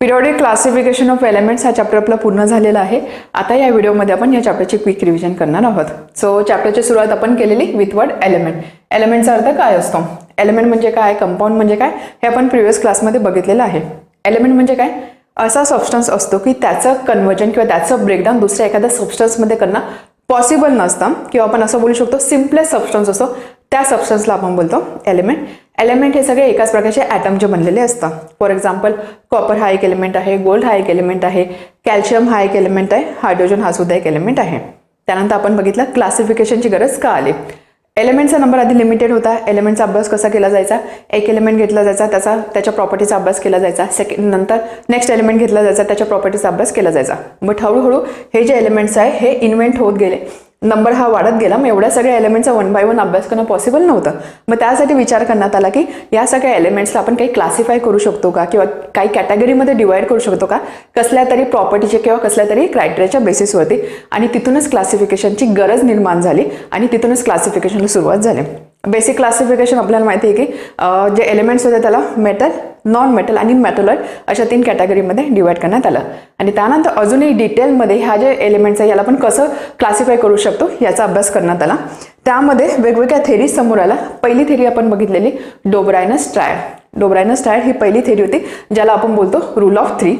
Periodic classification of elements हा chapter आपला पूर्ण झालेला आहे. आता या व्हिडिओमध्ये आपण या चॅप्टरची क्विक रिव्हिजन करणार आहोत. सो चॅप्टरची सुरुवात आपण केलेली विथ वर्ड एलिमेंट. एलिमेंटचा अर्थ काय असतो, एलिमेंट म्हणजे काय, कंपाऊंड म्हणजे काय, हे आपण प्रिव्हियस क्लासमध्ये बघितलेलं आहे. एलिमेंट म्हणजे काय, असा सबस्टन्स असतो की त्याचं कन्व्हर्जन किंवा त्याचं ब्रेकडाऊन दुसऱ्या एखाद्या सबस्टन्समध्ये करणं पॉसिबल नसतं, किंवा आपण असं बोलू शकतो सिम्पलेस्ट सबस्टन्स असतो त्या सबस्टन्सला आपण बोलतो एलिमेंट. एलिमेंट हे सगळे एकाच प्रकारचे ॲटमचे बनलेले असतात. फॉर एक्झाम्पल कॉपर हा एक एलिमेंट आहे, गोल्ड हा एक एलिमेंट आहे, कॅल्शियम हा एक एलिमेंट आहे, हायड्रोजन हा सुद्धा एक एलिमेंट आहे. त्यानंतर आपण बघितलं क्लासिफिकेशनची गरज का आली. एलिमेंटचा नंबर आधी लिमिटेड होता. एलिमेंटचा अभ्यास कसा केला जायचा, एक एलिमेंट घेतला जायचा, त्याच्या प्रॉपर्टीचा अभ्यास केला जायचा. नंतर नेक्स्ट एलिमेंट घेतला जायचा, त्याच्या प्रॉपर्टीचा अभ्यास केला जायचा. बट हळूहळू हे जे एलिमेंट्स आहे हे इन्व्हेंट होत गेले, नंबर हा वाढत गेला. मग एवढ्या सगळ्या एलिमेंटचा वन बाय वन अभ्यास करणं पॉसिबल नव्हतं. मग त्यासाठी विचार करण्यात आला की या सगळ्या एलिमेंट्सला आपण काही क्लासिफाय करू शकतो का, किंवा काही कॅटेगरीमध्ये डिवाइड करू शकतो का, कसल्या तरी प्रॉपर्टीचे किंवा कसल्या तरी क्रायटेरियाच्या बेसिसवरती. आणि तिथूनच क्लासिफिकेशनची गरज निर्माण झाली आणि तिथूनच क्लासिफिकेशनला सुरुवात झाली. बेसिक क्लासिफिकेशन आपल्याला माहिती आहे की जे एलिमेंट्स होते त्याला मेटल, नॉन मेटल आणि मेटलॉइड अशा 3 कॅटेगरीमध्ये डिवाइड करण्यात आलं. आणि त्यानंतर अजूनही डिटेलमध्ये ह्या जे एलिमेंट्स आहे याला आपण कसं क्लासिफाय करू शकतो याचा अभ्यास करण्यात आला. त्यामध्ये वेगवेगळ्या थेरीज समोर आला. पहिली थेरी आपण बघितलेली डोब्रायनस ट्रायड. डोब्रायनस ट्रायड ही पहिली थेरी होती ज्याला आपण बोलतो रूल ऑफ 3.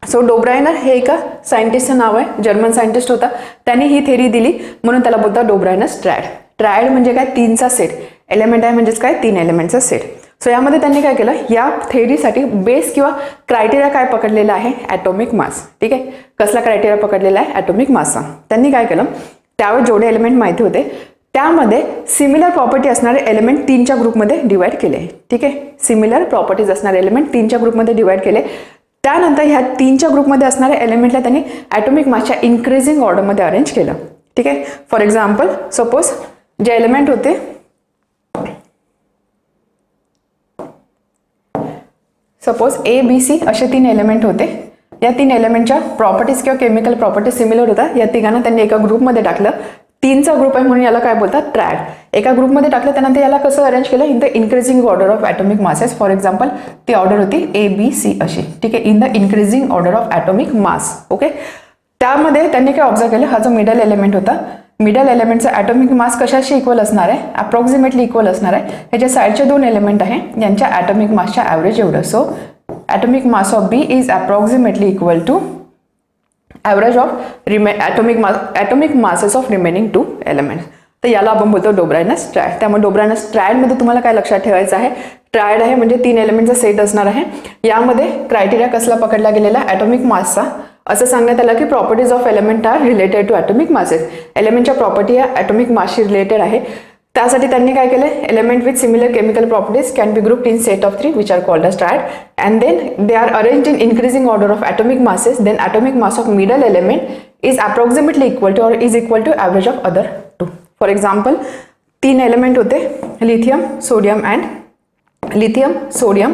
सो डोब्रायनर हे एका सायंटिस्टचं नाव आहे, जर्मन सायंटिस्ट होता, त्यांनी ही थेरी दिली म्हणून त्याला बोलतात डोब्रायनस ट्रायड. ट्रायड म्हणजे काय, 3चा सेट. एलिमेंट आहे म्हणजेच काय, 3 एलिमेंटचा सेट. सो यामध्ये त्यांनी काय केलं, या थेअरीसाठी बेस किंवा क्रायटेरिया काय पकडलेला आहे, ॲटॉमिक मास. ठीक आहे, कसला क्रायटेरिया पकडलेला आहे, ॲटॉमिक मासचा. त्यांनी काय केलं, त्यावर जेवढे एलिमेंट माहिती होते त्यामध्ये सिमिलर प्रॉपर्टी असणारे एलिमेंट 3च्या ग्रुपमध्ये डिवाइड केले. ठीक आहे, सिमिलर प्रॉपर्टीज असणारे एलिमेंट 3च्या ग्रुपमध्ये डिवाइड केले. त्यानंतर ह्या 3च्या ग्रुपमध्ये असणाऱ्या एलिमेंटला त्यांनी ॲटॉमिक मासच्या इन्क्रीजिंग ऑर्डरमध्ये अरेंज केलं. ठीक आहे, फॉर एक्झाम्पल सपोज जे एलिमेंट होते, सपोज ए बी सी असे 3 एलिमेंट होते. या 3 एलिमेंटच्या प्रॉपर्टीज किंवा केमिकल प्रॉपर्टीज सिमिलर होता. या तिघांना त्यांनी एका ग्रुपमध्ये टाकलं. 3चा ग्रुप आहे म्हणून याला काय बोलतात, ट्रायड. एका ग्रुपमध्ये टाकलं, त्यानंतर याला कसं अरेंज केलं, in the increasing order of atomic masses. For example ती ऑर्डर होती ए बी सी अशी. ठीक आहे, in the increasing order of atomic mass. Okay, त्यामध्ये त्यांनी काय ऑब्झर्व केलं, हा जो मिडल एलिमेंट होता, मिडल एलिमेंटचा ॲटॉमिक मास कशाशी इक्वल असणार आहे, अप्रॉक्सिमेटली इक्वल असणार आहे. ह्याच्या साईडचे 2 एलिमेंट आहे यांच्या ॲटॉमिक मासच्या ॲव्हरेज एवढं. So atomic mass of B is approximately equal to average of atomic masses of remaining 2 elements. तर याला आपण बोलतो डोब्रायनस ट्रायड. त्यामुळे डोब्रायनस ट्रायडमध्ये तुम्हाला काय लक्षात ठेवायचं आहे, ट्रायड आहे म्हणजे 3 एलिमेंटचा सेट असणार आहे. यामध्ये क्रायटेरिया कसला पकडला गेलेला, ॲटॉमिक मासचा. असं सांगण्यात आलं की properties of element are related to atomic masses. एलिमेंटच्या प्रॉपर्टी या ॲटॉमिक मासशी रिलेटेड आहे. त्यासाठी त्यांनी काय केलं, element with similar chemical properties can be grouped in set of 3 which are called as triad, and then they are arrange in increasing order of atomic masses. Then atomic mass of middle element is approximately equal to or is equal to average of other 2. For example 3 element होते, lithium, sodium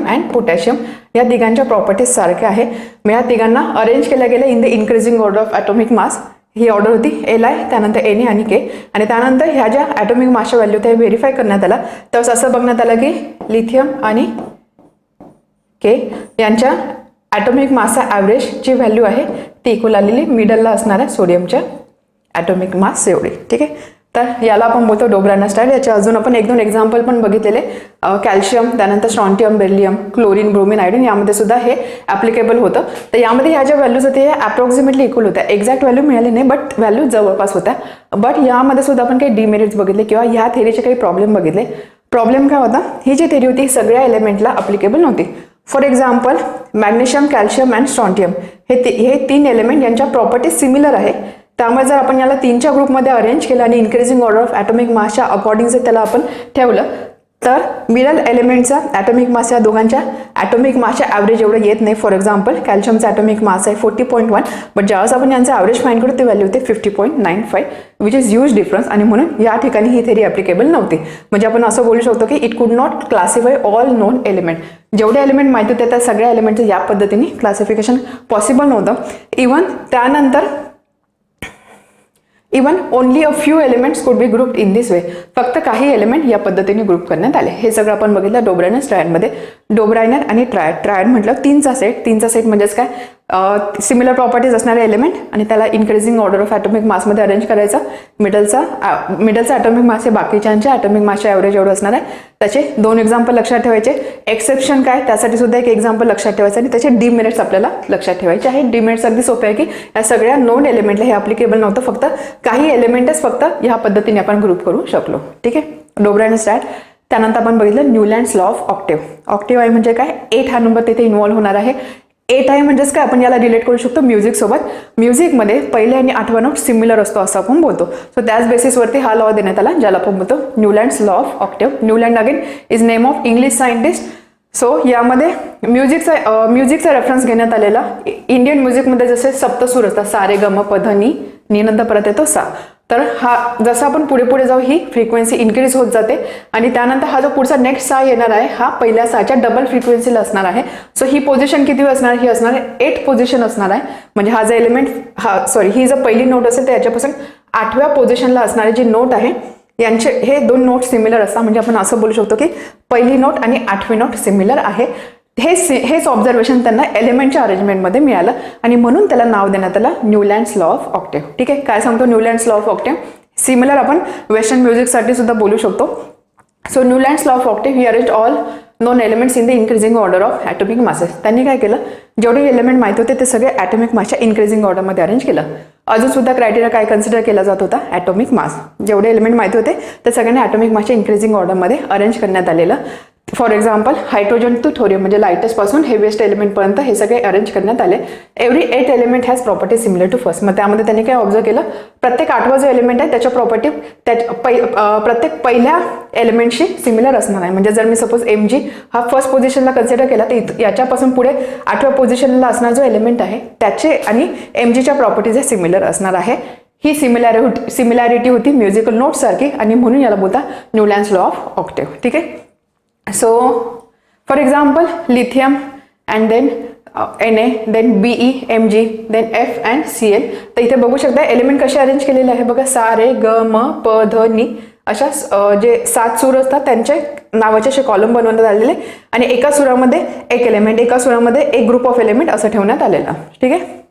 and potassium. या तिघांच्या properties सारख्या आहे. मग या तिघांना arrange केल्या गेलं in the increasing order of atomic mass. He order होती एल आय, त्यानंतर एन ए आणि के. आणि त्यानंतर ह्या ज्या ॲटॉमिक मासच्या व्हॅल्यू त्या व्हेरीफाय करण्यात आला. तर असं बघण्यात आलं की लिथियम आणि के यांच्या ॲटॉमिक मासचा ॲव्हरेजची व्हॅल्यू आहे ती इक्वल आलेली मिडलला असणाऱ्या सोडियमच्या ॲटॉमिक मास एवढी. ठीक आहे, तर याला आपण बोलतो डोब्रायनस ट्रायड. याच्या अजून आपण 1-2 एक्झाम्पल पण बघितलेले, कॅल्शियम, त्यानंतर strontium, beryllium, chlorine, bromine, iodine, यामध्ये सुद्धा हे ॲप्लिकेबल होतं. तर यामध्ये ह्या ज्या व्हॅल्यूज होत्या ह्या अप्रॉक्सिमेटली इक्वल होत्या. एक्झॅक्ट व्हॅल्यू मिळाली नाही बट व्हॅल्यू जवळपास होत्या. बट यामध्ये सुद्धा आपण काही डिमेरिट्स बघितले किंवा ह्या थेरीचे काही प्रॉब्लेम बघितले. प्रॉब्लेम काय होता, ही जी थेरी होती सगळ्या एलिमेंटला अप्लिकेबल नव्हती. For example magnesium, calcium and strontium हे 3 एलिमेंट यांच्या प्रॉपर्टीज सिमिलर आहे. त्यामुळे जर आपण याला 3च्या ग्रुपमध्ये अरेंज केलं आणि इन्क्रीजिंग ऑर्डर ऑफ ॲटॉमिक मासच्या अकॉर्डिंग जर त्याला आपण ठेवलं तर मिडल एलिमेंटचा ॲटॉमिक मास या दोघांच्या ॲटॉमिक मासच्या ॲव्हरेज एवढं येत नाही. फॉर एक्झाम्पल कॅल्शियमचा ॲटॉमिक मास आहे 40.1, बट ज्यावेळेस आपण यांचं ॲव्हरेज फाईंड करू ते व्हॅल्यू होते 50.95, विच इज ह्यूज डिफरन्स. आणि म्हणून या ठिकाणी ही थेरी ॲप्लिकेबल नव्हती. म्हणजे आपण असं बोलू शकतो की इट कुड not classify all non element. जेवढे एलिमेंट माहिती होते त्या सगळ्या एलिमेंटचं या पद्धतीने क्लासिफिकेशन पॉसिबल नव्हतं. इव्हन त्यानंतर even only a few elements could be grouped in this way. फक्त काही एलिमेंट या पद्धतीने ग्रुप करण्यात आले. हे सगळं आपण बघितलं डोब्रायनर ट्रायडमध्ये. डोब्रायनर आणि ट्रायड म्हटलं तीनचा सेट म्हणजेच काय, सिमिलर प्रॉपर्टीज असणारे एलिमेंट आणि त्याला इन्क्रीजिंग ऑर्डर ऑफ ॲटॉमिक मासमध्ये अरेंज करायचा. मिडलचा ॲटॉमिक मास हे बाकीच्यांच्या ॲटॉमिक मासच्या ॲव्हरेज एवढं असणार आहे. त्याचे 2 एक्झाम्पल लक्षात ठेवायचे. एक्सेप्शन काय त्यासाठी सुद्धा एक एक्झाम्पल लक्षात ठेवायचं आणि त्याचे डिमेरिट्स आपल्याला लक्षात ठेवायचे आहे. डिमेरिट्स अगदी सोपे आहे की या सगळ्या नोन एलिमेंटला हे ॲप्लिकेबल नव्हतं, फक्त काही एलिमेंटच फक्त ह्या पद्धतीने आपण ग्रुप करू शकलो. ठीक आहे, डोब्रायनर ट्रायड. त्यानंतर आपण बघितलं Newlands law of octave. Octave आहे म्हणजे काय, 8 हा नंबर तिथे इन्व्हॉल्व होणार आहे. 8 आहे म्हणजेच काय, आपण याला रिलेट करू शकतो म्युझिक सोबत. म्युझिकमध्ये पहिले आणि 8वा नोट सिमिलर असतो असं आपण बोलतो. सो त्याच बेसिसवरती हा लॉ देण्यात आला ज्याला आपण बोलतो Newlands law of octave. Newland again is name of English scientist. So यामध्ये म्युझिकचा रेफरन्स घेण्यात आलेला. इंडियन म्युझिकमध्ये जसे सप्तसूर असतात, सा रे ग म प ध नि, नंतर परत येतो सा. तर हा जसं आपण पुढे जाऊ ही फ्रिक्वेन्सी इन्क्रीज होत जाते आणि त्यानंतर हा जो पुढचा नेक्स्ट सा येणार आहे हा पहिल्या साच्या डबल फ्रिक्वेन्सीला असणार आहे. सो ही पोझिशन किती असणार, ही असणार आहे 8 पोझिशन असणार आहे. म्हणजे हा जो एलिमेंट ही जर पहिली नोट असेल तर याच्यापासून 8व्या पोझिशनला असणारी जी नोट आहे यांचे हे 2 नोट सिमिलर असतात. म्हणजे आपण असं बोलू शकतो की पहिली नोट आणि 8वी नोट सिमिलर आहे. हेच ऑब्झर्वेशन त्यांना एलिमेंटच्या अरेंजमेंटमध्ये मिळालं आणि म्हणून त्याला नाव देण्यात आलं न्यूलँड्स लॉ ऑफ ऑक्टेव्ह. ठीक आहे, काय सांगतो Newlands law of octave. Similar आपण वेस्टर्न म्युझिकसाठी सुद्धा बोलू शकतो. So Newlands law of octave he arrange all non elements in the increasing order of atomic masses. त्यांनी काय केलं, जेवढे एलिमेंट माहिती होते ते सगळे ॲटॉमिक मासच्या इन्क्रीजिंग ऑर्डरमध्ये अरेंज केलं. अजून सुद्धा क्रायटेरिया काय कन्सिडर केला जात होता, ॲटॉमिक मास. जेवढे एलिमेंट माहिती होते ते सगळ्यांना ॲटॉमिक मासच्या इन्क्रीजिंग ऑर्डरमध्ये अरेंज करण्यात आलेलं. For example hydrogen to thorium म्हणजे लाइटेस्ट पासून हेवीएस्ट एलिमेंटपर्यंत हे सगळे अरेंज करण्यात आले. Every 8 element has property similar to first. मग त्यामध्ये त्यांनी काय ऑब्झर्व केलं, प्रत्येक 8वा जो एलिमेंट आहे त्याच्या प्रॉपर्टी प्रत्येक पहिल्या एलिमेंटशी सिमिलर असणार आहे. म्हणजे जर मी सपोज Mg हा फर्स्ट पोझिशनला कन्सिडर केला तर याच्यापासून पुढे 8व्या पोझिशनला असणारा जो एलिमेंट आहे त्याचे आणि Mgच्या प्रॉपर्टीज हे सिमिलर असणार आहे. ही सिमिलॅरिटी होती म्युझिकल नोट सारखी आणि म्हणून याला बोलता न्यूलँड्स लॉ ऑफ ऑक्टेव्ह. ठीक आहे. So, for example, lithium and then Na, then Be, Mg, then F and Cl. तर इथे बघू शकता एलिमेंट कसे अरेंज केलेले आहे बघा. सा रे ग म प ध नि अशा जे 7 सूर असतात त्यांचे नावाचे असे कॉलम बनवण्यात आलेले आणि एका सुरामध्ये एक एलिमेंट, एका सुरामध्ये एक ग्रुप ऑफ एलिमेंट असं ठेवण्यात आलेला. ठीक आहे.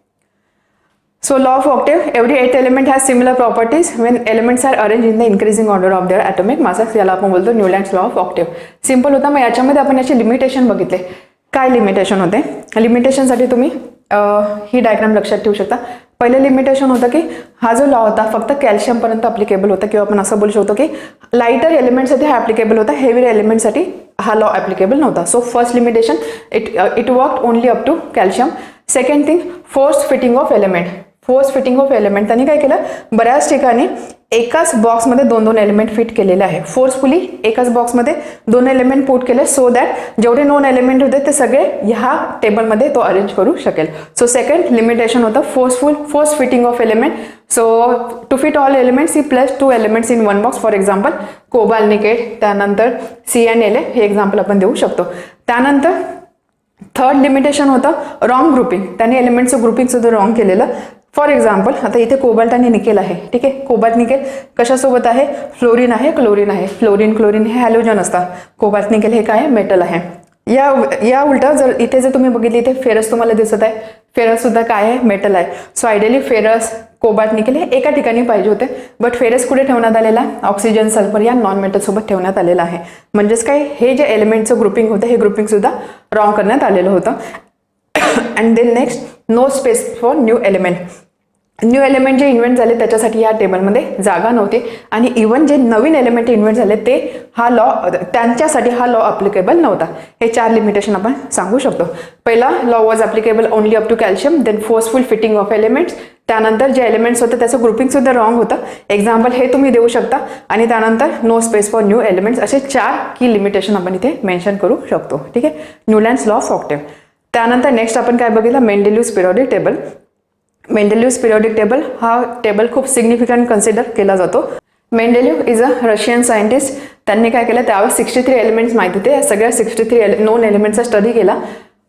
So law of octave, every 8 element has similar properties when elements are arranged in the increasing order of their atomic masses. याला आपण बोलतो Newlands law of octave. Simple होता. मग याच्यामध्ये आपण याचे लिमिटेशन बघितले. काय लिमिटेशन होते, लिमिटेशनसाठी तुम्ही ही डायग्राम लक्षात ठेवू शकता. पहिलं लिमिटेशन होतं की हा जो लॉ होता फक्त कॅल्शियमपर्यंत अप्लिकेबल होता किंवा आपण असं बोलू शकतो की लाइटर एलिमेंटसाठी हा ॲप्लिकेबल होता, हेवी एलिमेंटसाठी हा लॉ ॲप्लिकेबल नव्हता. So first limitation it work only up to calcium. Second thing force fitting of element. Force fitting of element त्यांनी काय केलं, बऱ्याच ठिकाणी एकाच बॉक्समध्ये 2-2 एलिमेंट फिट केलेले आहे. फोर्सफुली एकाच बॉक्समध्ये 2 एलिमेंट पुट केले सो दॅट जेवढे नॉन एलिमेंट होते ते सगळे ह्या टेबलमध्ये तो अरेंज करू शकेल. सो सेकंड लिमिटेशन होतं force fitting of element. So to fit all elements ही plus 2 elements in 1 box. For example cobalt nickel, त्यानंतर CnLa हे एक्झाम्पल आपण देऊ शकतो. त्यानंतर थर्ड लिमिटेशन होतं रॉंग ग्रुपिंग. त्यांनी एलिमेंटचं ग्रुपिंग सुद्धा रॉंग केलेलं. फॉर एक्झाम्पल आता इथे कोबाल्ट आणि निकेल आहे. ठीक आहे, कोबाल्ट निकेल कशासोबत आहे, फ्लोरीन आहे, क्लोरीन आहे. फ्लोरीन हे हॅलोजन असतात. कोबाल्ट निकेल हे काय मेटल आहे. या उलट जर तुम्ही बघितली इथे फेरस तुम्हाला दिसत आहे. फेरस सुद्धा काय आहे, मेटल आहे. So ideally ferrous, cobalt nickel हे एका ठिकाणी पाहिजे होते, बट फेरस कुठे ठेवण्यात आलेला आहे, ऑक्सिजन सल्फर या नॉन मेटल सोबत ठेवण्यात आलेलं आहे. म्हणजेच काय, हे जे एलिमेंटचं ग्रुपिंग होतं हे ग्रुपिंग सुद्धा रॉंग करण्यात आलेलं होतं. And then next no space for new element. New element जे इन्व्हेंट झाले त्याच्यासाठी या टेबलमध्ये जागा नव्हती आणि इव्हन जे नवीन एलिमेंट इन्व्हेंट झाले ते त्यांच्यासाठी हा लॉ अप्लिकेबल नव्हता. हे 4 लिमिटेशन आपण सांगू शकतो. पहिला law was applicable only up to calcium. Then forceful fitting of elements. त्यानंतर जे एलिमेंट्स होते त्याचं ग्रुपिंग सुद्धा रॉंग होतं. एक्झाम्पल हे तुम्ही देऊ शकता. आणि त्यानंतर no space for new elements. असे 4 की लिमिटेशन आपण इथे मेन्शन करू शकतो. ठीक आहे, न्यूलँड्स लॉ ऑफ ऑक्टेव्ह. त्यानंतर नेक्स्ट आपण काय बघितलं, मेंडेलिव्हज पिरियॉडिक टेबल. मेंडेलिव्हज पिरियॉडिक टेबल हा टेबल खूप सिग्निफिकंट कन्सिडर केला जातो. मेंडेलिव्ह इज अ रशियन सायंटिस्ट. त्यांनी काय केलं, त्यावेळेस 63 एलिमेंट्स माहिती होते. या सगळ्या 63 नोन एलिमेंटचा स्टडी केला.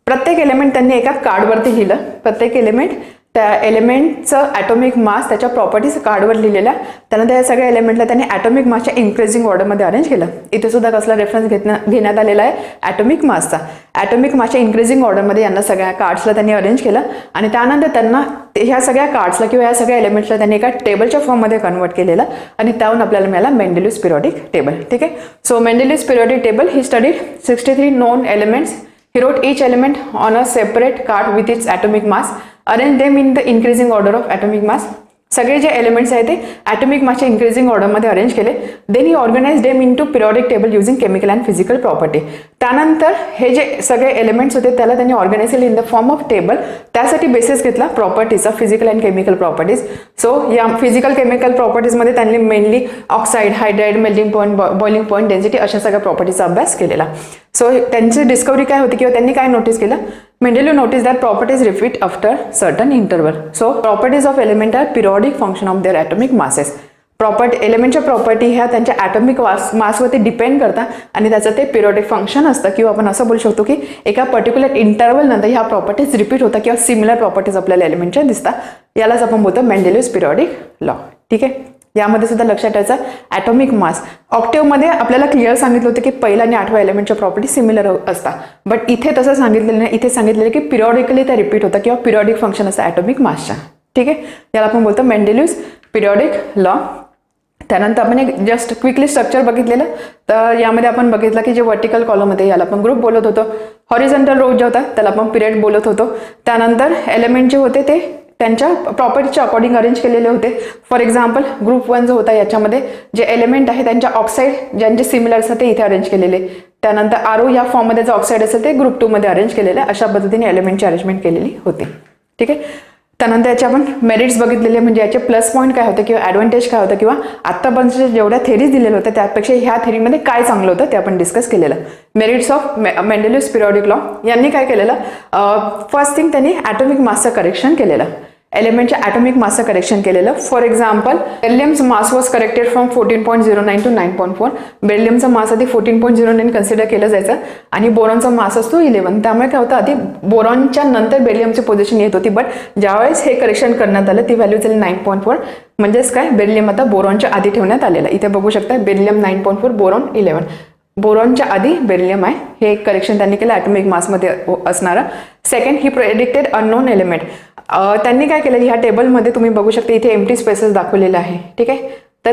प्रत्येक एलिमेंट त्यांनी एका कार्डवरती लिहिलं. प्रत्येक एलिमेंट त्या एलिमेंटचं ॲटॉमिक मास त्याच्या प्रॉपर्टीज कार्डवर लिहिलेल्या, त्यानंतर या सगळ्या एलिमेंटला त्यांनी ॲटॉमिक मासच्या इन्क्रीजिंग ऑर्डरमध्ये अरेंज केलं. इथे सुद्धा कसला रेफरन्स घेण्यात आलेला आहे, ॲटॉमिक मासचा. ॲटॉमिक मासच्या इन्क्रीजिंग ऑर्डरमध्ये यांना सगळ्या कार्ड्सला त्यांनी अरेंज केलं आणि त्यानंतर त्यांना ह्या सगळ्या कार्ड्सला किंवा या सगळ्या एलिमेंट्सला त्यांनी एका टेबलच्या फॉर्ममध्ये कन्वर्ट केलेलं आणि त्याहून आपल्याला मिळाला मेंडेलिव्स पिरियडिक टेबल. ठीक आहे. So Mendeleev's periodic table he studied 63 known elements. He wrote each element on a separate card with its atomic mass, arranged them in the increasing order of atomic mass. सगळे जे elements आहेत ते atomic मासच्या increasing ऑर्डरमध्ये arrange केले. Then he organise them into periodic table using chemical and physical property. त्यानंतर हे जे सगळे एलिमेंट्स होते त्याला त्यांनी ऑर्गनाइज केले in the form of table. त्यासाठी बेसिस घेतला प्रॉपर्टीचा, physical and chemical properties. So या फिजिकल केमिकल प्रॉपर्टीजमध्ये त्यांनी mainly oxide, hydride, melting point, boiling point, density अशा सगळ्या प्रॉपर्टीचा अभ्यास केलेला. सो त्यांची डिस्कवरी काय होती किंवा त्यांनी काय नोटीस केलं, Mendeleev noticed that properties repeat after certain interval. So properties of element are periodic function of their atomic masses. एलिमेंटच्या प्रॉपर्टी ह्या त्यांच्या ॲटॉमिक मासवरती डिपेंड करतात आणि त्याचं ते पिरियडिक फंक्शन असतं किंवा आपण असं बोलू शकतो की एका पर्टिक्युलर इंटरवल नंतर ह्या प्रॉपर्टीज रिपीट होतात किंवा सिमिलर प्रॉपर्टीज आपल्याला एलिमेंटच्या दिसतात. यालाच आपण बोलतो मेंडेलिव्स पिरियडिक लॉ. ठीक आहे. यामध्ये सुद्धा लक्षात ठेवायचं ॲटॉमिक मास. ऑक्टेव्हमध्ये आपल्याला क्लिअर सांगितलं होतं की पहिला आणि 8व्या एलिमेंटच्या प्रॉपर्टी सिमिलर असतात, बट इथे तसं सांगितलेलं नाही. इथे सांगितलेलं की पिरियॉडिकली त्या रिपीट होतात किंवा पिरियॉडिक फंक्शन असतं ॲटॉमिक मासच्या. ठीक आहे. याला आपण बोलतो मेंडेलिव्स पिरियडिक लॉ. त्यानंतर आपण एक जस्ट क्विकली स्ट्रक्चर बघितलेलं. तर यामध्ये आपण बघितलं की जे वर्टिकल कॉलम होते याला आपण ग्रुप बोलत होतो. हॉरिझॉन्टल रो जे होता त्याला आपण पिरियड बोलत होतो. त्यानंतर एलिमेंट जे होते ते त्यांच्या प्रॉपर्टीच्या अकॉर्डिंग अरेंज केलेले होते. फॉर एक्झाम्पल ग्रुप 1 जो होता याच्यामध्ये जे एलिमेंट आहे त्यांच्या ऑक्साईड ज्यांचे सिमिलर असतात ते इथे अरेंज केलेले. त्यानंतर आरो या फॉर्ममध्ये जो ऑक्साईड असेल ते ग्रुप 2 मध्ये अरेंज केलेले. अशा पद्धतीने एलिमेंटची अरेंजमेंट केलेली होती. ठीक आहे. त्यानंतर याचे आपण मेरिट्स बघितलेले, म्हणजे याचे प्लस पॉईंट काय होते किंवा ॲडव्हान्टेज काय होतं किंवा आत्तापर्यंत जेवढ्या थेरीज दिलेल्या होत्या त्यापेक्षा ह्या थेरीमध्ये काय चांगलं होतं ते आपण डिस्कस केलेलं. Merits of Mendeleev's periodic law. यांनी काय केलेलं, फर्स्ट थिंग त्यांनी ॲटॉमिक मासचं करेक्शन केलेलं. एलिमेंटच्या ॲटॉमिक मासचं करेक्शन केलेलं. फॉर एक्झाम्पल बेरिलियमचं mass was corrected from 14.09 to 9.4. बेरिलियमचा मास आधी 14.09 कन्सिडर केलं जायचं आणि बोरॉनचा मास असतो 11. त्यामुळे काय होतं, आधी बोरॉनच्या नंतर बेरिलियमची पोझिशन येत होती, बट ज्यावेळेस हे करेक्शन करण्यात आलं ती व्हॅल्यू झाली 9.4. म्हणजेच काय, बेरिलियम आता बोरॉनच्या आधी ठेवण्यात आलेलं. इथे बघू शकता बेरिलियम 9.4, बोरॉन 11. बोरॉनच्या आधी बेरिलियम आहे. हे करेक्शन त्यांनी केलं ॲटॉमिक मासमध्ये असणारं. सेकंड, ही प्रेडिक्टेड अननोन एलिमेंट. त्यांनी काय केलं, ह्या टेबलमध्ये तुम्ही बघू शकता इथे एम्प्टी स्पेसेस दाखवलेले आहे. ठीक आहे. तर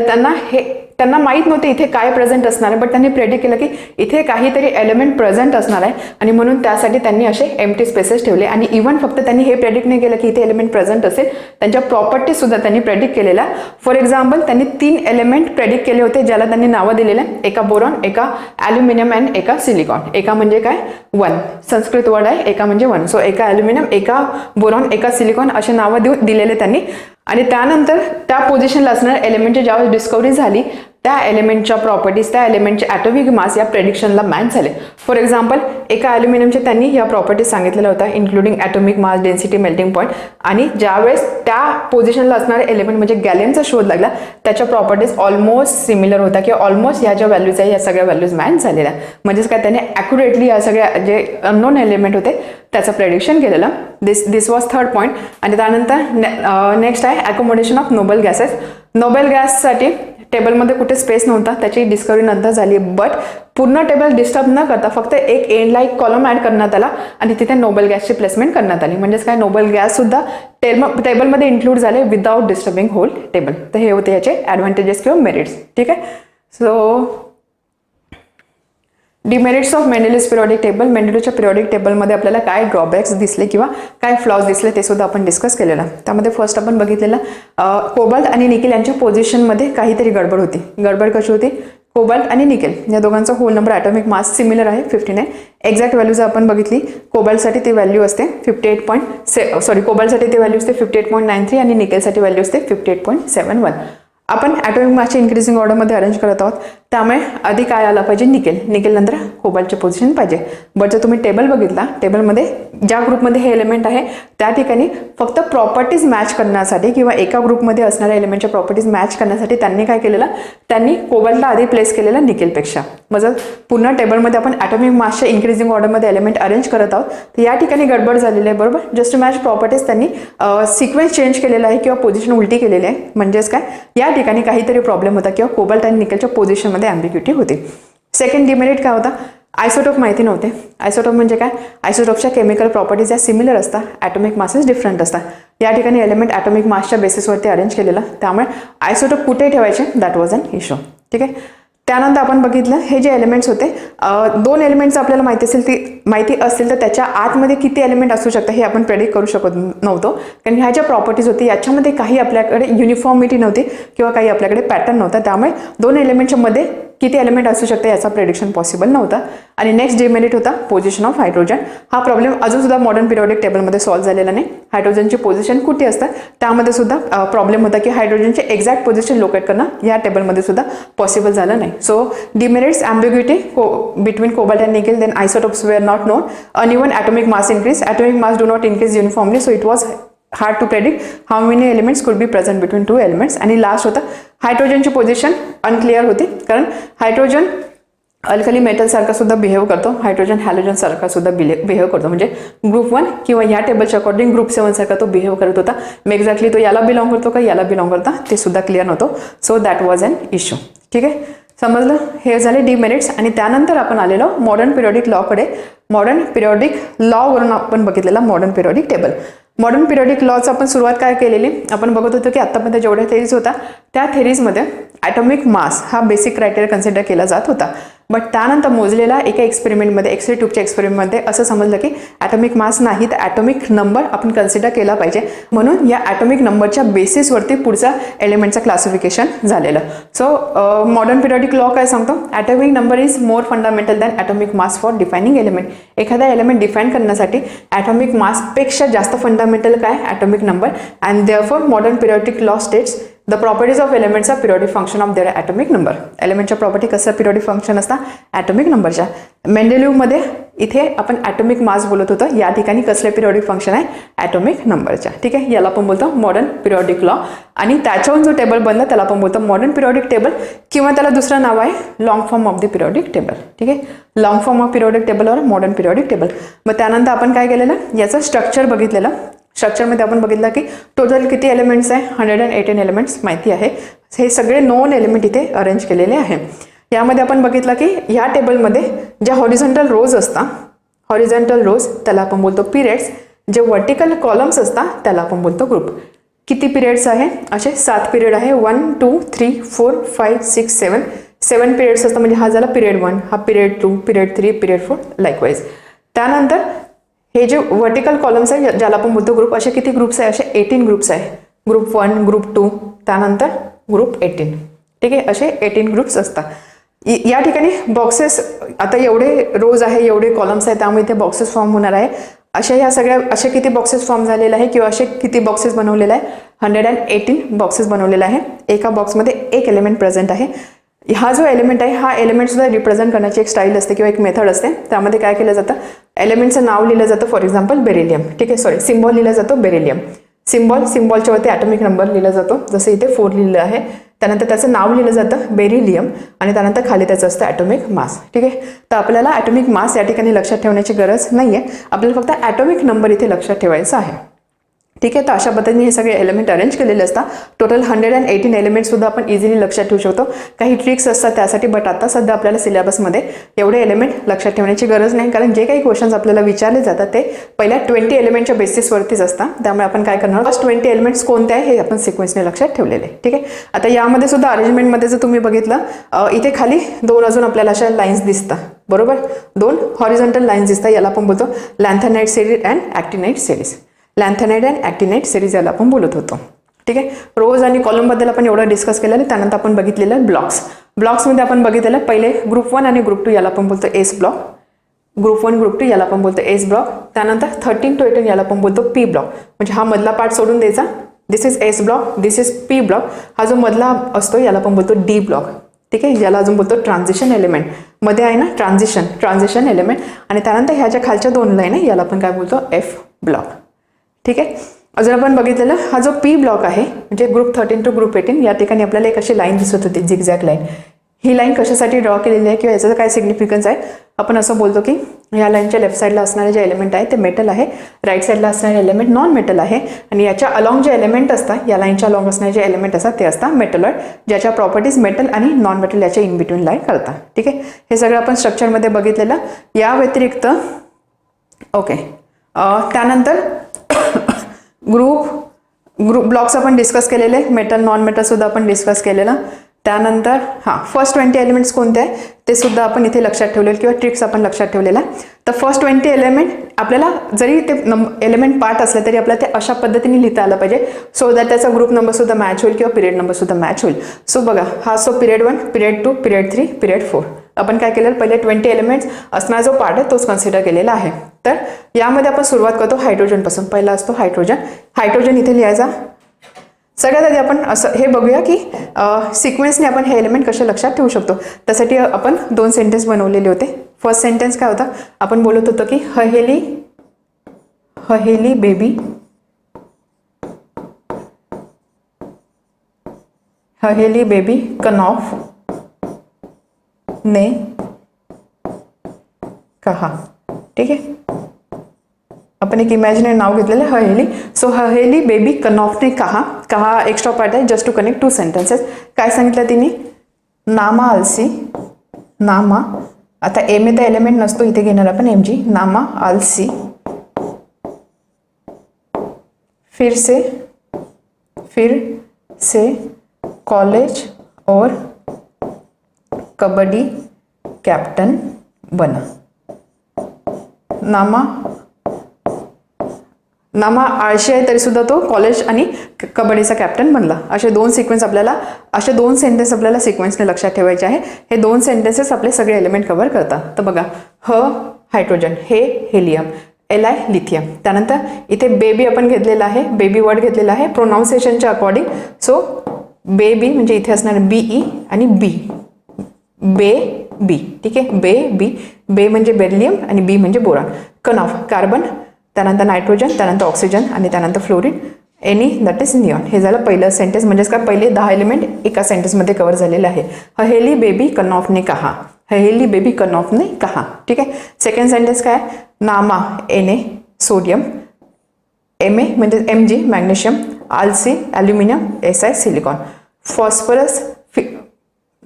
त्यांना माहीत नव्हते इथे काय प्रेझेंट असणार आहे, बट त्यांनी प्रेडिक्ट केलं की इथे काहीतरी एलिमेंट प्रेझेंट असणार आहे आणि म्हणून त्यासाठी त्यांनी असे एम्प्टी स्पेसेस ठेवले. आणि इव्हन फक्त त्यांनी हे प्रेडिक्ट नाही केलं की इथे एलिमेंट प्रेझेंट असेल, त्यांच्या प्रॉपर्टीज सुद्धा त्यांनी प्रेडिक्ट केलेल्या. फॉर एक्झाम्पल त्यांनी 3 एलिमेंट प्रेडिक्ट केले होते ज्याला त्यांनी नावं दिलेलं आहे. एका बोरॉन, एका ॲल्युमिनियम अँड एका सिलिकॉन. एका म्हणजे काय, 1 संस्कृत वर्ड आहे, एका म्हणजे 1. सो एका ॲल्युमिनियम, एका बोरॉन, एका सिलिकॉन असे नावं दिलेले त्यांनी. आणि त्यानंतर त्या पोझिशनला असणाऱ्या एलिमेंटची ज्यावेळेस डिस्कवरी झाली त्या एलिमेंटच्या प्रॉपर्टीज, त्या एलिमेंटचे ॲटॉमिक मास या प्रेडिक्शनला मॅच झाले. फॉर एक्झाम्पल एका ॲल्युमिनियमचे त्यांनी या प्रॉपर्टीज सांगितलेल्या होत्या, including atomic mass, density, melting point. आणि ज्यावेळेस त्या पोझिशनला असणारे एलिमेंट म्हणजे गॅलियमचा शोध लागला, त्याच्या प्रॉपर्टीज ऑलमोस्ट सिमिलर होत्या किंवा ऑलमोस्ट ह्या ज्या व्हॅल्यूज आहे या सगळ्या व्हॅल्यूज मॅच झालेल्या. म्हणजेच काय, त्याने ॲक्युरेटली या सगळ्या जे अननोन एलिमेंट होते त्याचं प्रेडिक्शन केलेलं. दिस वॉज थर्ड पॉईंट. आणि त्यानंतर नेक्स्ट आहे accommodation of noble gases. Nobel गॅससाठी टेबलमध्ये कुठे स्पेस नव्हता, त्याची डिस्कवरी नंतर झाली. बट पूर्ण टेबल डिस्टर्ब न करता फक्त एक एंडला एक कॉलम ॲड करण्यात आला आणि तिथे नोबेल गॅसची प्लेसमेंट करण्यात आली. म्हणजेच काय, नोबेल गॅस सुद्धा टेबलमध्ये इन्क्लूड झाले विदाउट डिस्टर्बिंग होल टेबल. तर हे होते याचे ॲडव्हान्टेजेस किंवा मेरिट्स. ठीक आहे. So demerits of Mendeleev's periodic table. मेंडेलिव्हच्या पिरियडिक टेबलमध्ये आपल्याला काय ड्रॉबॅक्स दिसले किंवा काय फ्लॉज दिसले ते सुद्धा आपण डिस्कस केलेलं. त्यामध्ये फर्स्ट आपण बघितलेलं कोबाल्ट आणि निकेल यांच्या पोझिशनमध्ये काहीतरी गडबड होती. गडबड कशी होती, कोबाल्ट आणि निकेल या दोघांचा whole number atomic mass similar आहे 59. एक्झॅक्ट व्हॅल्यूज आपण बघितली. कोबाल्टसाठी ती व्हॅल्यू असते 58. कोबाल्टसाठी ती व्हॅल्यू असते 58.93 आणि निकेलसाठी व्हॅल्यू असते 58.71. आपण ॲटॉमिक मासच्या इन्क्रीजिंग ऑर्डरमध्ये अरेंज करत आहोत. त्यामुळे आधी काय आला पाहिजे, निकेल. निकेल नंतर कोबाल्टचे पोझिशन पाहिजे. बट जर तुम्ही टेबल बघितला, टेबलमध्ये ज्या ग्रुपमध्ये हे एलिमेंट आहे त्या ठिकाणी फक्त प्रॉपर्टीज मॅच करण्यासाठी किंवा एका ग्रुपमध्ये असणाऱ्या एलिमेंटच्या प्रॉपर्टीज मॅच करण्यासाठी त्यांनी काय केलेलं, त्यांनी कोबाल्टला आधी प्लेस केलेलं निकेलपेक्षा. मग जर पुन्हा टेबलमध्ये आपण ॲटॉमिक मासच्या इन्क्रीजिंग ऑर्डरमध्ये एलिमेंट अरेंज करत आहोत, तर या ठिकाणी गडबड झालेली आहे. बरोबर, जस्ट टू मॅच प्रॉपर्टीज त्यांनी सिक्वेन्स चेंज केलेला आहे किंवा पोझिशन उलटी केलेली आहे. म्हणजेच काय, या ठिकाणी काहीतरी प्रॉब्लेम होता किंवा कोबाल्ट आणि निकेलच्या पोझिशनमध्ये ॲम्बिग्युटी होती. सेकंड डिमेरिट काय होता, आयसोटोप माहिती नव्हते. आयसोटोप म्हणजे काय, आयसोटोपच्या केमिकल प्रॉपर्टीज या सिमिलर असतात, ॲटॉमिक मासेस डिफरंट असतात. या ठिकाणी एलिमेंट ॲटॉमिक मासच्या बेसिसवरती अरेंज केलेला, त्यामुळे आयसोटोप कुठे ठेवायचे, दॅट वॉज अन इश्यू. ठीक आहे. त्यानंतर आपण बघितलं हे जे एलिमेंट्स होते, 2 एलिमेंट्स आपल्याला माहिती असतील तर त्याच्या आतमध्ये किती एलिमेंट असू शकतात हे आपण प्रेडिक्ट करू शकत नव्हतो. कारण ह्या ज्या प्रॉपर्टीज होती याच्यामध्ये काही आपल्याकडे युनिफॉर्मिटी नव्हती किंवा काही आपल्याकडे पॅटर्न नव्हता. त्यामुळे 2 एलिमेंटच्या मध्ये किती एलिमेंट असू शकते याचा प्रेडिक्शन पॉसिबल नव्हता. आणि नेक्स्ट डिमेरिट होता पोझिशन ऑफ हायड्रोजन. हा प्रॉब्लेम अजून सुद्धा मॉडर्न पिरियोडिक टेबलमध्ये सॉल्व्ह झालेला नाही. हायड्रोजनची पोझिशन कुठे असतात त्यामध्ये सुद्धा प्रॉब्लेम होता की हायड्रोजनचे एक्झॅक्ट पोझिशन लोकेट करणं या टेबलमध्ये सुद्धा पॉसिबल झालं नाही. So demerits, ambiguity between cobalt and nickel, then isotopes were not known, uneven atomic mass increase, atomic mass do not increase uniformly, so it was hard to predict how many elements could be present between 2 elements. आणि last होता हायड्रोजनची position unclear होती, कारण hydrogen alkali metal सारखा सुद्धा behave करतो, hydrogen halogen सारखा सुद्धा behave करतो. म्हणजे ग्रुप 1 किंवा या टेबलच्या अकॉर्डिंग ग्रुप 7 सारखा तो बिहेव करत होता. मग एक्झॅक्टली तो याला बिलॉंग करतो का याला बिलॉंग करता ते सुद्धा क्लिअर नव्हतं. So that was an issue. ठीक आहे, समजलं. हे झाले डिमेरिट्स. आणि त्यानंतर आपण आलेलो मॉडर्न पिरियोडिक लॉकडे. मॉडर्न पिरियोडिक लॉवरून आपण बघितलेला modern periodic table. Modern periodic लॉचं आपण सुरुवात काय केलेली, आपण बघत होतो की आत्तापर्यंत जेवढ्या थेरीज होता त्या थेरीजमध्ये ॲटॉमिक मास हा बेसिक क्रायटेरिया कन्सिडर केला जात होता. बट त्यानंतर मोजलेला एका एक्सपेरिमेंटमध्ये, एक्सरे ट्यूबच्या एक्सपेरिमेंटमध्ये असं समजलं की ॲटॉमिक मास नाही तर ॲटॉमिक नंबर आपण कन्सिडर केला पाहिजे. म्हणून या ॲटॉमिक नंबरच्या बेसिसवरती पुढचा एलिमेंटचं क्लासिफिकेशन झालेलं. सो मॉडर्न पिरियोडिक लॉ काय सांगतो, atomic number is more fundamental than atomic mass for defining element. एखादा एलिमेंट डिफाईन करण्यासाठी ॲटॉमिक मासपेक्षा जास्त फंडामेंटल काय, atomic number. And therefore modern periodic law states the properties of elements are periodic function of their atomic number. एलिमेंटच्या property कसं periodic function असतात, atomic नंबरच्या. मेंडेलिव्हमध्ये इथे आपण ॲटॉमिक मास बोलत होतो, या ठिकाणी कसले पिरियोडिक फंक्शन आहे, ॲटॉमिक नंबरच्या. ठीक आहे, याला आपण बोलतो मॉडर्न पिरियोडिक लॉ. आणि त्याच्याहून जो टेबल बनला त्याला आपण बोलतो मॉडर्न पिरियोडिक टेबल, किंवा त्याला दुसरं नाव आहे long form of the periodic table. ठीक आहे, लॉंग फॉर्म ऑफ पिरियोडिक टेबलवर मॉडर्न पिरियोडिक टेबल. मग त्यानंतर आपण काय केलेलं, याचं स्ट्रक्चर बघितलेलं. स्ट्रक्चरमध्ये आपण बघितलं की टोटल किती एलिमेंट्स आहे, 118 एलिमेंट्स माहिती आहे. हे सगळे नोन एलिमेंट इथे अरेंज केलेले आहे. यामध्ये आपण बघितलं की या टेबलमध्ये ज्या हॉरिझॉन्टल रोज असतात, हॉरिझॉन्टल रोज त्याला आपण बोलतो पिरियड्स. जे वर्टिकल कॉलम्स असतात त्याला आपण बोलतो ग्रुप. किती पिरियड्स आहे, असे 7 पिरियड आहे. 1 2 3 4 5 6 7 पिरियड्स असतात. म्हणजे हा झाला पिरियड 1, हा पिरियड 2, पिरियड 3, पिरियड 4 लाईकवाईज. त्यानंतर हे जे वर्टिकल कॉलम्स आहे ज्याला आपण बोलतो ग्रुप, असे किती ग्रुप्स आहे, असे 18 ग्रुप्स आहे. ग्रुप 1, ग्रुप 2, त्यानंतर ग्रुप 18. ठीक आहे, असे 18 ग्रुप्स असतात. या ठिकाणी बॉक्सेस, आता एवढे रोज आहे, एवढे कॉलम्स आहे, त्यामुळे इथे बॉक्सेस फॉर्म होणार आहे. असे किती बॉक्सेस फॉर्म झालेले आहे किंवा असे किती बॉक्सेस बनवलेले आहे, 118 बॉक्सेस बनवलेले आहे. एका बॉक्समध्ये एक एलिमेंट प्रेझेंट आहे. हा जो एलिमेंट आहे हा एलिमेंट सुद्धा रिप्रेझेंट करण्याची एक स्टाईल असते किंवा एक मेथड असते. त्यामध्ये काय केलं जातं, एलिमेंटचं नाव लिहिलं जातं. For example beryllium. ठीक आहे, सॉरी, सिम्बॉल लिहिला जातो बेरिलियम. सिम्बॉलच्या वरती ॲटॉमिक नंबर लिहिला जातो, जसं इथे 4 लिहिलं आहे. त्यानंतर त्याचं नाव लिहिलं जातं बेरिलियम आणि त्यानंतर खाली त्याचं असतं ॲटॉमिक मास. ठीक आहे, तर आपल्याला ॲटॉमिक मास या ठिकाणी लक्षात ठेवण्याची गरज नाही आहे, आपल्याला फक्त ॲटॉमिक नंबर इथे लक्षात ठेवायचा आहे. ठीक आहे, तर अशा पद्धतीने हे सगळे एलिमेंट अरेंज केलेले असतात. टोटल 118 एलिमेंट सुद्धा आपण इझिली लक्षात ठेवू शकतो. काही ट्रिक्स असतात त्यासाठी, बट आता सध्या आपल्याला सिलेबसमध्ये एवढे एलिमेंट लक्षात ठेवण्याची गरज नाही, कारण जे काही क्वेश्चन्स आपल्याला विचारले जातात ते पहिल्या 20 एलिमेंटच्या बेसिसवरतीच असतात. त्यामुळे आपण काय करणार, फर्स्ट 20 एलिमेंट्स कोणते आहे हे आपण सिक्वेन्सने लक्षात ठेवलेले. ठीक आहे, आता यामध्ये सुद्धा अरेंजमेंटमध्ये जर तुम्ही बघितलं, इथे खाली 2 अजून आपल्याला अशा लाईन्स दिसतात. बरोबर, 2 हॉरिझॉन्टल लाईन्स दिसतात. याला आपण बोलतो lanthanide series and actinide series. Lanthanide and actinide series याला आपण बोलत होतो. ठीक आहे, रोज आणि कॉलमबद्दल आपण एवढं डिस्कस केलेलं. त्यानंतर आपण बघितलेलं ब्लॉक्समध्ये आपण बघितलेलं पहिले ग्रुप 1 आणि ग्रुप 2 याला आपण बोलतो एस ब्लॉक. ग्रुप 1 ग्रुप 2 याला आपण बोलतो एस ब्लॉक. त्यानंतर 13 to 18 याला आपण बोलतो पी ब्लॉक. म्हणजे हा मधला पार्ट सोडून द्यायचा. This is S block, this is P block. हा जो मधला असतो याला आपण बोलतो डी ब्लॉक. ठीक आहे, ज्याला अजून बोलतो ट्रान्झिशन एलिमेंट. मध्ये आहे ना ट्रान्झिशन एलिमेंट. आणि त्यानंतर ह्याच्या खालच्या 2 लाईन आहे याला आपण काय बोलतो एफ ब्लॉक. ठीक आहे, अजून आपण बघितलेलं हा जो पी ब्लॉक आहे म्हणजे ग्रुप 13 टू ग्रुप 18 या ठिकाणी आपल्याला एक अशी लाईन दिसत होती झिगझॅग लाईन. ही लाईन कशासाठी ड्रॉ केलेली आहे किंवा याचं काय सिग्निफिकन्स आहे. आपण असं बोलतो की ह्या लाईनच्या लेफ्ट साईडला असणारे जे एलिमेंट आहे ते मेटल आहे, राईट साईडला असणारे एलिमेंट नॉन मेटल आहे आणि याच्या अलॉंग जे एलिमेंट असतात या लाईनच्या अलॉंग असणारे जे एलिमेंट असतात ते असतात मेटलॉइड, ज्याच्या प्रॉपर्टीज मेटल आणि नॉन मेटल याच्या इन बिटवीन लाईन करतात. ठीक आहे, हे सगळं आपण स्ट्रक्चरमध्ये बघितलेलं. या व्यतिरिक्त ओके त्यानंतर ग्रुप ब्लॉक्स आपण डिस्कस केलेले, मेटल नॉन मेटल सुद्धा आपण डिस्कस केलेलं. त्यानंतर फर्स्ट 20 एलिमेंट्स कोणते आहे ते सुद्धा आपण इथे लक्षात ठेवलेलं किंवा ट्रिक्स आपण लक्षात ठेवलेला. तर फर्स्ट 20 एलिमेंट आपल्याला जरी ते एलिमेंट पार्ट असले तरी आपल्याला ते अशा पद्धतीने लिहिता आलं पाहिजे सो दॅट त्याचा ग्रुप नंबर सुद्धा मॅच होईल किंवा पिरियड नंबर सुद्धा मॅच होईल. सो बघा हा so period 1, period 2, period 3, period 4 आपण काय केलेलं पहिले 20 एलिमेंट्स असणारा जो पार्ट आहे तोच कन्सिडर केलेला आहे. तर यामध्ये आपण सुरुवात करतो हायड्रोजनपासून. पहिला असतो हायड्रोजन इथे लिहायचा. सगळ्यात आधी आपण असं हे बघूया की सिक्वेन्सने आपण हे एलिमेंट कसे लक्षात ठेवू शकतो. त्यासाठी आपण 2 सेंटेन्स बनवलेले होते. फर्स्ट सेंटेन्स काय होता, आपण बोलत होतो की हहेली बेबी कनॉफ ने कहा. ठीक आहे, आपण एक इमॅजिनरी नाव घेतलेलं हहेली. सो हहेली बेबी कनॉफने कहा. कहा एक्स्ट्रा पार्ट आहे जस्ट टू कनेक्ट 2 सेंटेन्सेस. काय सांगितलं तिने, नामा आलसी, नामा आता एम ए तर एलिमेंट नसतो इथे घेणार आपण एमजी. नामा आलसी फिर से कॉलेज और कबड्डी कैप्टन बना. नामा आळशी आहे तरी सुद्धा तो कॉलेज आणि कबड्डीचा कॅप्टन बनला. असे 2 सेंटेन्स आपल्याला सिक्वेन्सने लक्षात ठेवायचे आहे. हे 2 सेंटेन्सेस आपले सगळे एलिमेंट कव्हर करतात. तर बघा हायड्रोजन, हे हेलियम, Li लिथियम. त्यानंतर इथे बेबी आपण घेतलेला आहे, बेबी वर्ड घेतलेला आहे प्रोनाऊन्सिएशनच्या अकॉर्डिंग. सो बेबी म्हणजे इथे असणार बीई आणि बी. ठीक आहे, बे म्हणजे बेरिलियम आणि बी म्हणजे बोरॉन. कनॉफ कार्बन, त्यानंतर नायट्रोजन, त्यानंतर ऑक्सिजन आणि त्यानंतर fluorine. Any that is neon. हे झालं पहिलं सेंटेन्स. म्हणजेच काय पहिले 10 एलिमेंट एका सेंटेन्समध्ये कव्हर झालेले आहे. हहेली बेबी कनॉफने कहा. हहेली बेबी कनॉफने कहा. ठीक आहे, सेकंड सेंटेन्स काय, नामा Na सोडियम, Ma म्हणजे Mg मॅग्नेशियम, आलसी ॲल्युमिनियम, Si सिलिकॉन, फॉस्फरस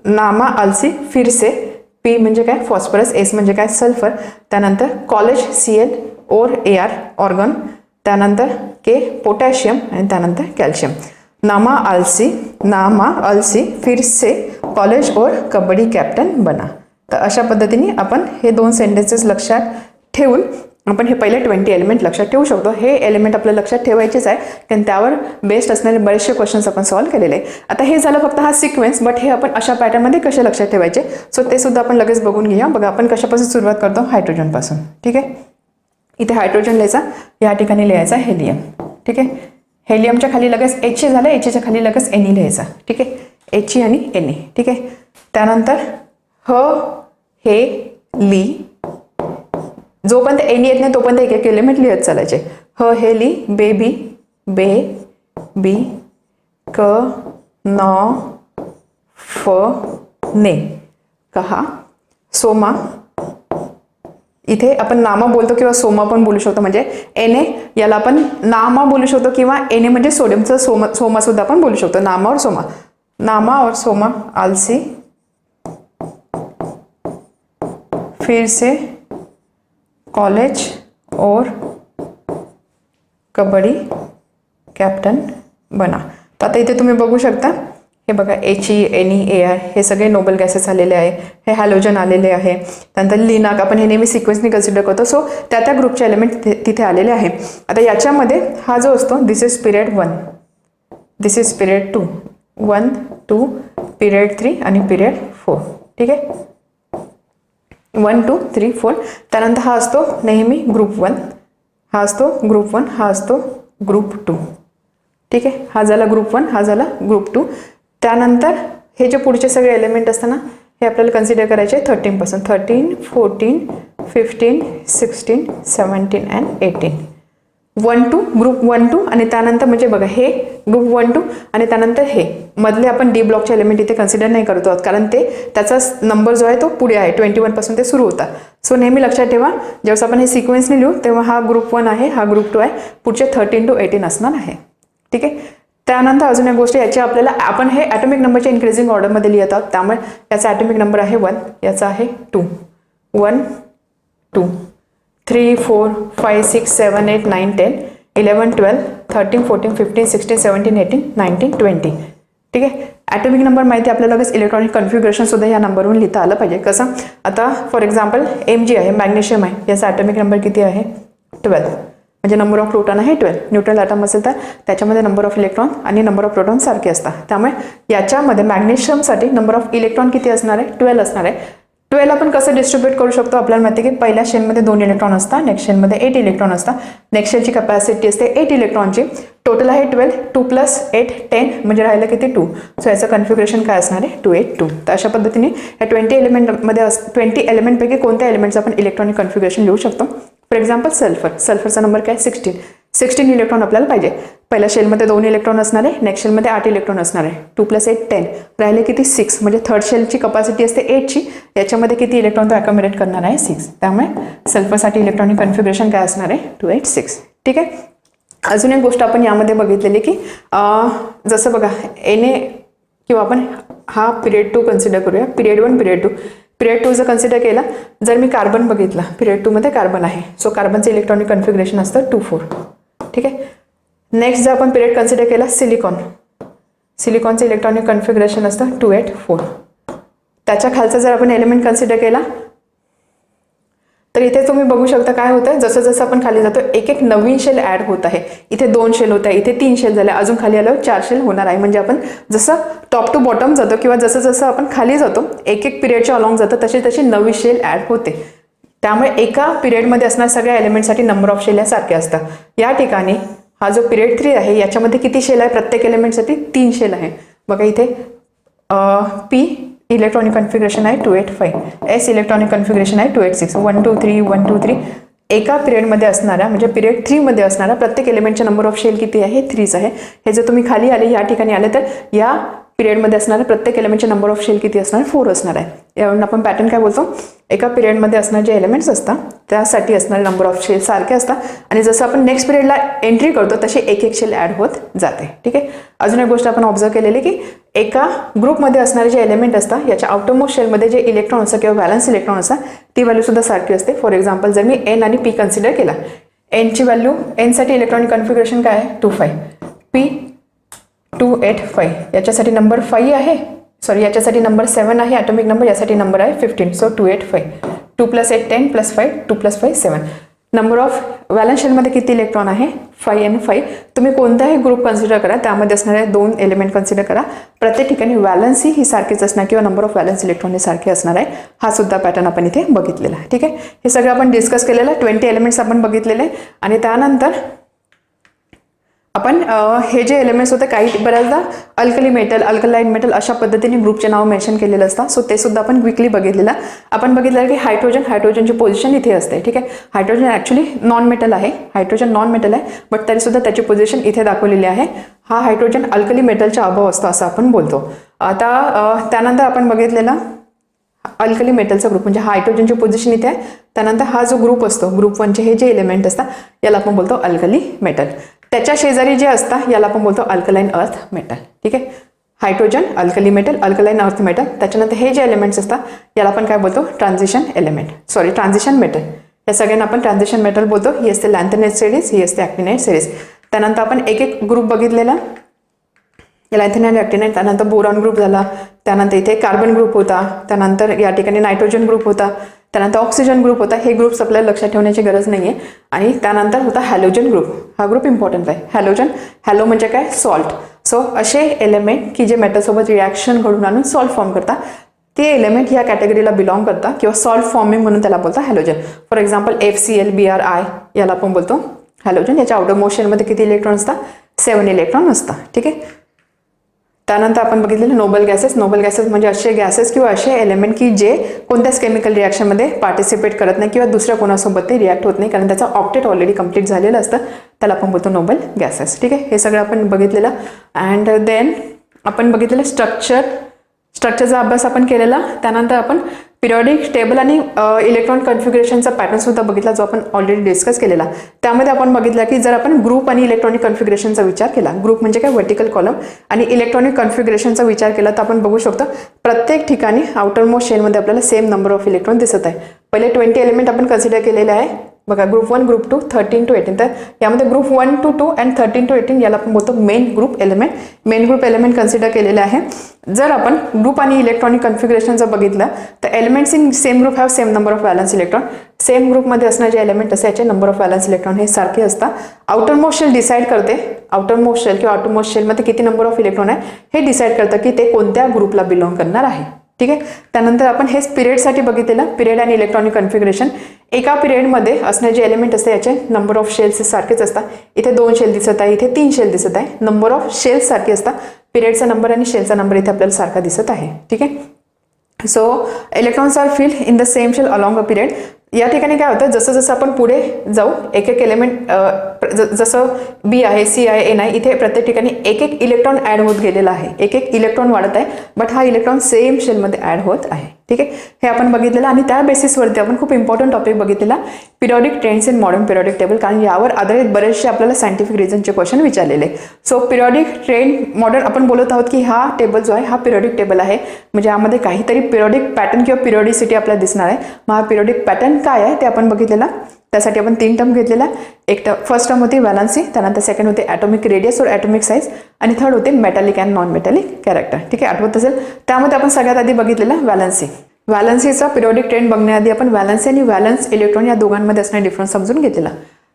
नामा आलसी फिर से. P म्हणजे काय फॉस्फरस, S म्हणजे काय सल्फर. त्यानंतर कॉलेज Cl और Ar ऑर्गन. त्यानंतर K पोटॅशियम आणि त्यानंतर कॅल्शियम. नामा आलसी फिर से कॉलेज और कबड्डी कॅप्टन बना. तर अशा पद्धतीने आपण हे 2 सेंटेन्सेस लक्षात ठेवून आपण हे पहिले 20 एलिमेंट लक्षात ठेवू शकतो. हे एलिमेंट आपल्याला लक्षात ठेवायचेच आहे कारण त्यावर बेस्ड असणारे बरेचसे क्वेश्चन्स आपण सॉल्व्ह केलेले आहे. आता हे झालं फक्त हा सिक्वेन्स, बट हे आपण अशा पॅटर्नमध्ये कसे लक्षात ठेवायचे सो ते सुद्धा आपण लगेच बघून घेऊया. बघा आपण कशापासून सुरुवात करतो, हायड्रोजनपासून. ठीक आहे, इथे हायड्रोजन लिहायचा, या ठिकाणी लिहायचा हेलियम. ठीक आहे, हेलियमच्या खाली लगेच He झालं, Heच्या खाली लगेच Na लिहायचा. ठीक आहे, He आणि Na. ठीक आहे, त्यानंतर हे ली, जोपर्यंत एनी येत नाही तोपर्यंत एक एलिमेंट लिहत चालायचे. हेली बेबी क न फ ने कहा. सोमा, इथे आपण नामा बोलतो किंवा सोमा पण बोलू शकतो. म्हणजे एने याला आपण नामा बोलू शकतो किंवा एने म्हणजे सोडियमचं सोमा सुद्धा आपण बोलू शकतो. नामा और सोमा आलसी फिर से कॉलेज और कबड्डी कॅप्टन बना. तर आता इथे तुम्ही बघू शकता हे बघा He, Ne, Ar हे सगळे नोबल गॅसेस आलेले आहे. हे हॅलोजन आलेले आहे. त्यानंतर लिनाक आपण हे नेहमी सिक्वेन्सनी कन्सिडर करतो. सो त्या ग्रुपचे एलिमेंट तिथे आलेले आहे. आता याच्यामध्ये हा जो असतो this is period 1, this is period 2, 1, 2, period 3 आणि पिरियड 4. ठीक आहे, 1, 2, 3, 4. त्यानंतर हा असतो नेहमी ग्रुप 1, हा असतो ग्रुप 1, हा असतो ग्रुप 2. ठीक आहे, हा झाला ग्रुप 1, हा झाला ग्रुप 2. त्यानंतर हे जे पुढचे सगळे एलिमेंट असतात ना हे आपल्याला कन्सिडर करायचे 13%. 13, 14, 15, 16, 17 अँड 18. 1 2 ग्रुप 1 2 आणि त्यानंतर म्हणजे बघा हे ग्रुप 1 2 आणि त्यानंतर हे मधले आपण डी ब्लॉकचे एलिमेंट इथे कन्सिडर नाही करत आहोत कारण ते त्याचा नंबर जो आहे तो पुढे आहे 21 पासून ते सुरू होता. सो नेहमी लक्षात ठेवा जेव्हा आपण हे सिक्वेन्सने लिहू तेव्हा हा ग्रुप 1 आहे हा ग्रुप 2 आहे पुढचे 13 to 18 असणार आहे. ठीक आहे. त्यानंतर अजून एक गोष्ट याची आपल्याला आपण हे ॲटॉमिक नंबरच्या इन्क्रीजिंग ऑर्डरमध्ये लिहित आहोत त्यामुळे याचा ॲटॉमिक नंबर आहे 1 याचा आहे 2 1 2 3 4 5 6 7 8 9 10 11 12 13 14 15 16 17 18 19 20. ठीक आहे. ॲटॉमिक नंबर माहिती आपल्याला लगेच इलेक्ट्रॉनिक कन्फिग्युरेशन सुद्धा या नंबरवरून लिहिता आलं पाहिजे. कसं आता फॉर एक्झाम्पल Mg आहे मॅग्नेशियम आहे याचा ॲटॉमिक नंबर किती आहे 12 म्हणजे नंबर ऑफ प्रोटॉन आहे 12. न्यूट्रल ॲटम असेल तर त्याच्यामध्ये नंबर ऑफ इलेक्ट्रॉन आणि नंबर ऑफ प्रोटॉन सारखे असतात त्यामुळे याच्यामध्ये मॅग्नेशियमसाठी नंबर ऑफ इलेक्ट्रॉन किती असणार आहे 12 असणार आहे. 12 आपण कसं डिस्ट्रीब्यूट करू शकतो आपल्याला माहिती आहे की पहिल्या शेलमध्ये 2 इलेक्ट्रॉन असतात नेक्स्ट शेलमध्ये 8 इलेक्ट्रॉन असतात. नेक्स्ट शेलची कॅपॅसिटी असते 8 इलेक्ट्रॉनची टोटल आहे 12 2 + 8 10 म्हणजे राहिलं किती 2. सो याचं कन्फिग्युरेशन काय असणार आहे 282. तर अशा पद्धतीने या 20 एलिमेंटमध्ये 20 एलिमेंटपैकी कोणत्या एलिमेंटचं आपण इलेक्ट्रॉनिक कन्फिग्युरेशन लिहू शकतो. फॉर एक्झाम्पल सल्फरचा नंबर काय 16 इलेक्ट्रॉन आपल्याला पाहिजे. पहिल्या शेलमध्ये 2 इलेक्ट्रॉन असणार आहे नेक्स्ट शेलमध्ये 8 इलेक्ट्रॉन असणार आहे 2 + 8 10 राहिले किती 6 म्हणजे थर्ड शेलची कपॅसिटी असते 8ची याच्यामध्ये किती इलेक्ट्रॉन तो अकॉमोडेट करणार आहे 6. त्यामुळे सल्फरसाठी इलेक्ट्रॉनिक कन्फिग्युरेशन काय असणार आहे 286. ठीक आहे. अजून एक गोष्ट आपण यामध्ये बघितलेली की जसं बघा Na किंवा आपण हा पिरियड 2 कन्सिडर करूया पिरियड 1 पिरियड 2. पिरियड 2 जर कन्सिडर केला जर मी कार्बन बघितला पिरियड 2 मध्ये कार्बन आहे सो कार्बनचं इलेक्ट्रॉनिक कन्फिग्युरेशन असतं 2 4. ठीक आहे. नेक्स्ट जर आपण पिरियड कन्सिडर केला सिलिकॉनचं इलेक्ट्रॉनिक कन्फिग्युरेशन असतं 284. त्याच्या खालचा जर आपण एलिमेंट कन्सिडर केला तर इथे तुम्ही बघू शकता काय होतं जसं जसं आपण खाली जातो एक एक नवीन शेल ॲड होत आहे. इथे 2 शेल होत आहे इथे 3 शेल झाले अजून खाली आल्यावर 4 शेल होणार आहे. म्हणजे आपण जसं टॉप टू बॉटम जातो किंवा जसं जसं आपण खाली जातो एक एक पिरियडच्या अलॉंग जातं तशी तशी नवी शेल ॲड होते. त्यामुळे एका पिरियडमध्ये असणाऱ्या सगळ्या एलिमेंटसाठी नंबर ऑफ शेल या सारखे असतात. या ठिकाणी हा जो पिरियड 3 आहे याच्यामध्ये किती शेल आहे प्रत्येक एलिमेंटसाठी 3 शेल आहे. बघा इथे P इलेक्ट्रॉनिक कन्फिग्युरेशन आहे 285 S इलेक्ट्रॉनिक कन्फिग्युरेशन आहे 286 1 2 3 1 2 3 एका पिरियडमध्ये असणारा म्हणजे पिरियड 3 मध्ये असणारा प्रत्येक एलिमेंटचे नंबर ऑफ शेल किती आहे 3 आहे. हे जर तुम्ही खाली आले या ठिकाणी आले तर या पिरियडमध्ये असणारे प्रत्येक एलिमेंटचे नंबर ऑफ शेल किती असणार 4 असणार आहे. यावरून आपण पॅटर्न काय बोलतो एका पिरियडमध्ये असणारे जे एलिमेंट्स असतात त्यासाठी असणारे नंबर ऑफ शेल सारखे असतात आणि जसं आपण नेक्स्ट पिरियडला एंट्री करतो तशी एक एक शेल ॲड होत जाते. ठीक आहे. अजून एक गोष्ट आपण ऑब्झर्व केलेली की एका ग्रुपमध्ये असणारे जे एलिमेंट असतात याच्या आउटरमोस्ट शेलमध्ये जे इलेक्ट्रॉन असतात किंवा बॅलन्स इलेक्ट्रॉन असतात ती व्हॅल्यू सुद्धा सारखी असते. फॉर एक्झाम्पल जर मी N आणि P कन्सिडर केला Nची व्हॅल्यू Nसाठी इलेक्ट्रॉनिक कन्फिग्युरेशन काय आहे 25 P 285 याच्यासाठी नंबर 5 आहे याच्यासाठी नंबर 7 आहे ॲटॉमिक नंबर यासाठी नंबर आहे 15 सो 285 2 + 8 10 + 5 2 + 5 7. नंबर ऑफ व्हॅलन्स शेलमध्ये किती इलेक्ट्रॉन आहे 5 आणि 5. तुम्ही कोणताही ग्रुप कन्सिडर करा त्यामध्ये असणारे 2 एलिमेंट कन्सिडर करा प्रत्येक ठिकाणी व्हॅलन्सी ही सारखीच असणार किंवा नंबर ऑफ व्हॅलन्स इलेक्ट्रॉन हे सारखे असणार आहे. हा सुद्धा पॅटर्न आपण इथे बघितलेला आहे. ठीक आहे. हे सगळं आपण डिस्कस केलेलं 20 एलिमेंट्स आपण बघितलेले आणि त्यानंतर आपण हे जे एलिमेंट्स होते काही बऱ्याचदा अल्कली मेटल अल्कलाईन मेटल अशा पद्धतीने ग्रुपचे नाव मेन्शन केलेलं असतात. सो ते सुद्धा आपण क्विकली बघितलेलं. आपण बघितलं की हायड्रोजनची पोझिशन इथे असते. ठीक आहे. हायड्रोजन ॲक्च्युली नॉन मेटल आहे हायड्रोजन नॉन मेटल आहे बट तरीसुद्धा त्याची पोझिशन इथे दाखवलेली आहे. हा हायड्रोजन अल्कली मेटलच्या अभाव असतो असं आपण बोलतो. आता त्यानंतर आपण बघितलेला अल्कली मेटलचा ग्रुप म्हणजे हायड्रोजनची पोझिशन इथे आहे. त्यानंतर हा जो ग्रुप असतो ग्रुप 1चे हे जे एलिमेंट असतात याला आपण बोलतो अल्कली मेटल. त्याच्या शेजारी जे असतात याला आपण बोलतो अल्कलाईन अर्थ मेटल. ठीक आहे. Hydrogen alkali metal alkaline earth metal. त्याच्यानंतर हे जे एलिमेंट्स असतात याला आपण काय बोलतो ट्रान्झिशन मेटल. या सगळ्यांना आपण ट्रान्झिशन मेटल बोलतो. ही असते लॅन्थेनाइट सिरीज ही असते ॲक्टिनाइट सिरीज. त्यानंतर आपण एक एक ग्रुप बघितलेला लॅन्थेनाइट ॲक्टिनाइट त्यानंतर बोरॉन ग्रुप झाला त्यानंतर इथे कार्बन ग्रुप होता त्यानंतर या ठिकाणी नायट्रोजन ग्रुप होता त्यानंतर ऑक्सिजन ग्रुप होता. हे ग्रुप्स आपल्याला लक्षात ठेवण्याची गरज नाही आहे. आणि त्यानंतर होता हॅलोजन ग्रुप. हा ग्रुप इम्पॉर्टंट आहे. हॅलो म्हणजे काय सॉल्ट. सो असे एलिमेंट की जे मेटलसोबत रिॲक्शन घडून आणून सॉल्ट फॉर्म करतात ते एलिमेंट ह्या कॅटेगरीला बिलॉंग करतात किंवा सॉल्ट फॉर्मिंग म्हणून त्याला बोलतात halogen. For example FCl BrI याला आपण बोलतो हॅलोजन. याच्या आउटर मोस्ट शेलमध्ये किती इलेक्ट्रॉन असतात 7 इलेक्ट्रॉन असतात. ठीक आहे. त्यानंतर आपण बघितलेलं नोबल गॅसेस. नोबल गॅसेस म्हणजे असे गॅसेस किंवा असे एलिमेंट की जे कोणत्याच केमिकल रिॲक्शनमध्ये पार्टिसिपेट करत नाही किंवा दुसऱ्या कोणासोबत ते रिॲक्ट होत नाही, कारण त्याचा ऑक्टेट ऑलरेडी कंप्लीट झालेलं असतं, त्याला आपण बोलतो नोबल गॅसेस. ठीक आहे, हे सगळं आपण बघितलेलं. अँड देन आपण बघितलेलं स्ट्रक्चरचा अभ्यास आपण केलेला. त्यानंतर आपण पिरियॉडिक टेबल आणि इलेक्ट्रॉन कन्फिगरेशनचा पॅटर्न सुद्धा बघितला, जो आपण ऑलरेडी डिस्कस केलेला. त्यामध्ये आपण बघितलं की जर आपण ग्रुप आणि इलेक्ट्रॉनिक कन्फिगरेशनचा विचार केला, ग्रुप म्हणजे काय वर्टिकल कॉलम, आणि इलेक्ट्रॉनिक कन्फिगरेशनचा विचार केला, तर आपण बघू शकतो प्रत्येक ठिकाणी आउटर मोस्ट शेलमध्ये आपल्याला सेम नंबर ऑफ इलेक्ट्रॉन दिसत आहे. पहिले 20 एलिमेंट आपण कन्सिडर केलेले आहे बघा, ग्रुप 1, ग्रुप 2, 13 to 18. तर यामध्ये ग्रुप 1 to 2 अँड 13 to 18 याला आपण बोलतो main group element. Main group element consider केलेले आहे. जर आपण ग्रुप आणि इलेक्ट्रॉनिक कन्फिगरेशनचं बघितलं तर elements in same group have same number of valence electron. Same ग्रुपमध्ये असणारे जे एलिमेंट असते याचे नंबर ऑफ व्हॅलन्स इलेक्ट्रॉन हे सारखे असतात. आउटर मोस्ट शेल डिसाईड करते, आउटर मोस्ट शेल किंवा आउटर मोस्ट शेलमध्ये किती नंबर ऑफ इलेक्ट्रॉन आहे हे डिसाईड करतं की ते कोणत्या ग्रुपला बिलॉंग करणार आहे. ठीक आहे, त्यानंतर आपण हे पिरियडसाठी बघितलेलं, पिरियड आणि इलेक्ट्रॉनिक कन्फिगरेशन. एका पिरियडमध्ये असणारे जे एलिमेंट असते याचे नंबर ऑफ शेल्स सारखेच असतात. इथे 2 शेल दिसत आहे, इथे 3 शेल दिसत आहे. नंबर ऑफ शेल्स सारखे असतात. पिरियडचा नंबर आणि शेलचा नंबर इथे आपल्याला सारखा दिसत आहे. ठीक आहे, so electrons are filled in the same shell along a period. या ठिकाणी काय होतं, जसं जसं आपण पुढे जाऊ एक एक एलिमेंट, जसं बी आहे, सी आहे, एन आहे, इथे प्रत्येक ठिकाणी एक एक इलेक्ट्रॉन ॲड होत गेलेला आहे, एक एक इलेक्ट्रॉन वाढत आहे, बट हा इलेक्ट्रॉन सेम शेलमध्ये ॲड होत आहे. ठीक आहे, हे आपण बघितलेलं. आणि त्या बेसिसवरती आपण खूप इम्पॉर्टंट टॉपिक बघितलेला, periodic trends in modern periodic table, कारण यावर आधारित बरेचसे आपल्याला सायंटिफिक रिझनचे क्वेश्चन विचारलेले. सो पिरियॉडिक ट्रेंड मॉडर्न आपण बोलत आहोत की हा टेबल जो आहे हा पिरियॉडिक टेबल आहे, म्हणजे यामध्ये काहीतरी पिरियॉडिक पॅटर्न किंवा पिरियॉडिसिटी आपल्याला दिसणार आहे. मग हा पिरियॉडिक पॅटर्न काय आहे ते आपण बघितलेला. त्यासाठी आपण 3 टर्म घेतलेला. एक टर्म, फर्स्ट टर्म होती व्हॅलन्सी, त्यानंतर सेकंड होते ॲटॉमिक रेडियस और ॲटॉमिक साईज, आणि थर्ड होते metallic and non metallic character. ठीक आहे, आठवत असेल. त्यामध्ये आपण सगळ्यात आधी बघितलेला व्हॅलन्सी. व्हॅलन्सीचा पिरियॉडिक ट्रेंड बघण्याआधी आपण व्हॅलन्सी आणि व्हॅलन्स इलेक्ट्रॉन या दोघांमध्ये असणारा डिफरन्स समजून घेतलेला.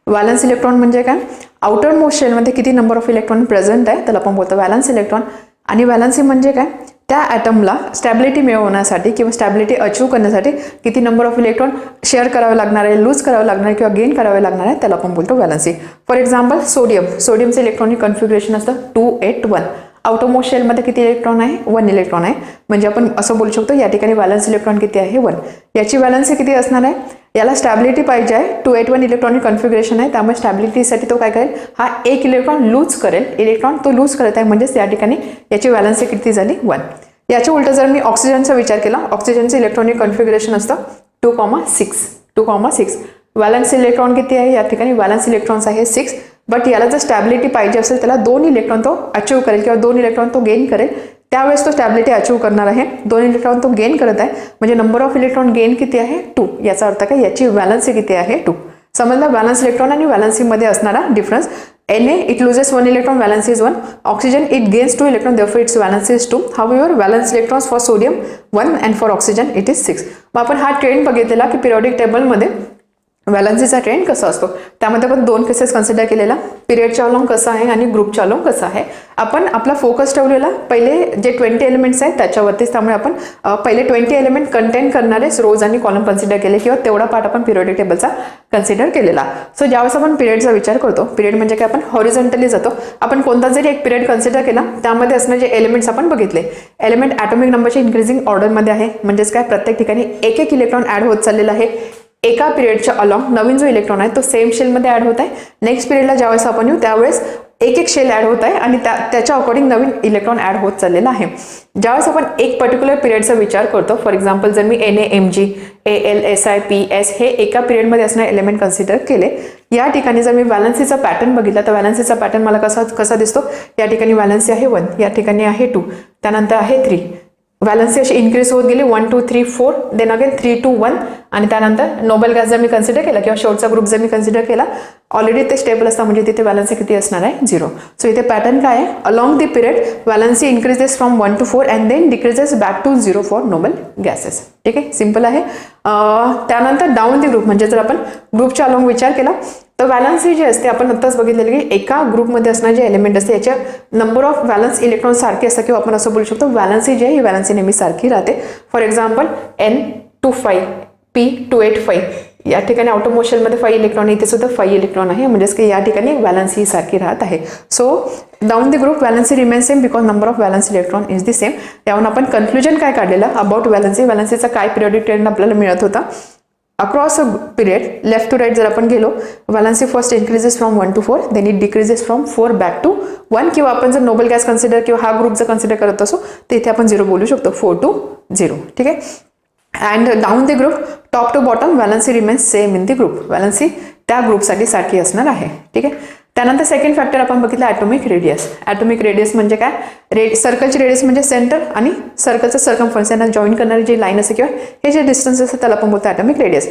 व्हॅलन्स इलेक्ट्रॉन म्हणजे काय, आउटर मोस्ट शेलमध्ये किती नंबर ऑफ इलेक्ट्रॉन प्रेझेंट आहे त्याला आपण बोलतो व्हॅलन्स इलेक्ट्रॉन. आणि व्हॅलन्सी म्हणजे काय, त्या ॲटमला स्टॅबिलिटी मिळवण्यासाठी किंवा स्टॅबिलिटी अचीव करण्यासाठी किती नंबर ऑफ इलेक्ट्रॉन शेअर करावे लागणार आहे, लूज करावे लागणार आहे किंवा गेन करावे लागणार आहे त्याला आपण बोलतो व्हॅलन्सी. फॉर एक्झाम्पल सोडियमचं इलेक्ट्रॉनिक कन्फिगरेशन असतं 281. आउटर मोस्ट शेलमध्ये किती इलेक्ट्रॉन आहे, 1 इलेक्ट्रॉन आहे. म्हणजे आपण असं बोलू शकतो या ठिकाणी व्हॅलन्स इलेक्ट्रॉन किती आहे, 1. याची व्हॅलन्सी किती असणार आहे, याला स्टॅबिलिटी पाहिजे आहे, 281 इलेक्ट्रॉनिक कन्फिगरेशन आहे, त्यामुळे स्टॅबिलिटीसाठी तो काय करेल, हा 1 इलेक्ट्रॉन लूज करेल. इलेक्ट्रॉन तो लूज करत आहे, म्हणजेच या ठिकाणी याची व्हॅलन्सी किती झाली, 1. याच्या उलट जर मी ऑक्सिजनचा विचार केला, ऑक्सिजनचं इलेक्ट्रॉनिक कन्फिगरेशन असतं 2,6. व्हॅलन्स इलेक्ट्रॉन किती आहे, या ठिकाणी व्हॅलन्स इलेक्ट्रॉन्स आहे 6. बट याला जर स्टॅबिलिटी पाहिजे असेल, त्याला 2 इलेक्ट्रॉन तो अचीव करेल किंवा 2 इलेक्ट्रॉन तो गेन करेल, त्यावेळेस तो स्टॅबिलिटी अचीव करणार आहे. 2 इलेक्ट्रॉन तो गेन करत आहे, म्हणजे नंबर ऑफ इलेक्ट्रॉन गेन किती आहे, 2. याचा अर्थ काय, याची व्हॅलन्सी किती आहे, 2. समजलं व्हॅलन्स इलेक्ट्रॉन आणि व्हॅलन्सीमध्ये असणारा difference. Na, it loses 1 electron, valence is 1. Oxygen, it gains 2 electron, therefore its valence is 2. However, valence electrons for sodium 1 and for oxygen it is 6. मग आपण हा ट्रेंड बघितलेला की पिरियॉडिक टेबलमध्ये व्हॅलन्सीचा ट्रेंड कसा असतो. त्यामध्ये आपण 2 केसेस कन्सिडर केलेला, पिरियडच्या अलॉंग कसा आहे आणि ग्रुपच्या अलॉंग कसा आहे. आपण आपला फोकस ठेवलेला पहिले जे 20 एलिमेंट्स आहेत त्याच्यावरतीच, त्यामुळे आपण पहिले 20 एलिमेंट कंटेन करणारे रोज आणि कॉलम कन्सिडर केले किंवा तेवढा पार्ट आपण पिरियडिक टेबलचा कन्सिडर केलेला. सो ज्यावेळेस आपण पिरियडचा विचार करतो, पिरियड म्हणजे काय, आपण हॉरिझॉन्टली जातो. आपण कोणता जरी एक पिरियड कन्सिडर केला, त्यामध्ये असणारे जे एलिमेंट्स आपण बघितले, एलिमेंट ॲटॉमिक नंबरच्या इन्क्रीजिंग ऑर्डरमध्ये आहे, म्हणजेच काय प्रत्येक ठिकाणी एक एक इलेक्ट्रॉन ॲड होत चाललेला आहे. एका पिरियडच्या अलॉंग नवीन जो इलेक्ट्रॉन आहे तो सेम शेलमध्ये ॲड होत आहे. नेक्स्ट पिरियडला ज्यावेळेस आपण येऊ त्यावेळेस एक एक शेल ॲड होत आहे आणि त्याच्या अकॉर्डिंग नवीन इलेक्ट्रॉन ॲड होत चाललेला आहे. ज्यावेळेस आपण एक पर्टिक्युलर पिरियडचा विचार करतो, फॉर एक्झाम्पल जर मी NaMg, AlSi, PS हे एका पिरियडमध्ये असणारे एलिमेंट कन्सिडर केले, या ठिकाणी जर मी व्हॅलन्सीचा पॅटर्न बघितला तर व्हॅलन्सीचा पॅटर्न मला कसा दिसतो, या ठिकाणी व्हॅलन्सी आहे 1, या ठिकाणी आहे 2, त्यानंतर आहे 3. व्हॅलन्सी अशी इन्क्रीज होत गेली 1 2 3 4, देन अगेन 3 2 1, आणि त्यानंतर नोबल गॅस जर मी कन्सिडर केला किंवा शेवटचा ग्रुप जर मी कन्सिडर केला, ऑलरेडी ते स्टेबल असतात, म्हणजे तिथे व्हॅलन्सी किती असणार आहे, 0. सो इथे पॅटर्न काय आहे, along the period valency increases from 1 to 4 and then decreases back to 0 for noble gases. ठीक आहे, सिम्पल आहे. त्यानंतर डाऊन द ग्रुप, म्हणजे जर आपण ग्रुपच्या अलॉंग विचार केला तर व्हॅलन्सी जी असते, आपण आत्ताच बघितलेलं की एका ग्रुपमध्ये असणारे जे एलिमेंट असते याच्या नंबर ऑफ व्हॅलन्स इलेक्ट्रॉन सारखे असतात, किंवा आपण असं बोलू शकतो व्हॅलन्सी जी आहे ही व्हॅलन्सी नेहमी सारखी राहते. फॉर एक्झाम्पल N25, P285 या ठिकाणी आउटरमोस्ट शेलमध्ये 5 इलेक्ट्रॉन, इथे सुद्धा 5 इलेक्ट्रॉन आहे, म्हणजेच की या ठिकाणी व्हॅलन्सी सारखी राहत आहे. So down the group valency remains same because number of valence electron is the same. त्यावरून आपण कन्क्लुजन काय काढलेलं अबाउट व्हॅलन्सी, व्हॅलन्सीचा काय पिरियडिक ट्रेंड आपल्याला मिळत होता across a period. Left to right जर आपण गेलो, valency first increases from 1 to 4, then it decreases from 4 back to 1, किंवा आपण जर नोबल गॅस कन्सिडर किंवा हा ग्रुप जर कन्सिडर करत असो तर इथे आपण 0 बोलू शकतो, 4 to 0. ठीक आहे. And down the group top to bottom valency remains same in the group, valency त्या ग्रुपसाठी सारखी असणार आहे. ठीक आहे. त्यानंतर सेकंड फॅक्टर आपण बघितलं ॲटॉमिक रेडियस. ॲटॉमिक रेडियस म्हणजे काय, सर्कलची रेडियस म्हणजे सेंटर आणि सर्कलचं सर्कमफरन्स यांना जॉईन करणारी जी लाईन असते किंवा हे जे डिस्टन्स असतं त्याला आपण बोलतो ॲटॉमिक रेडियस,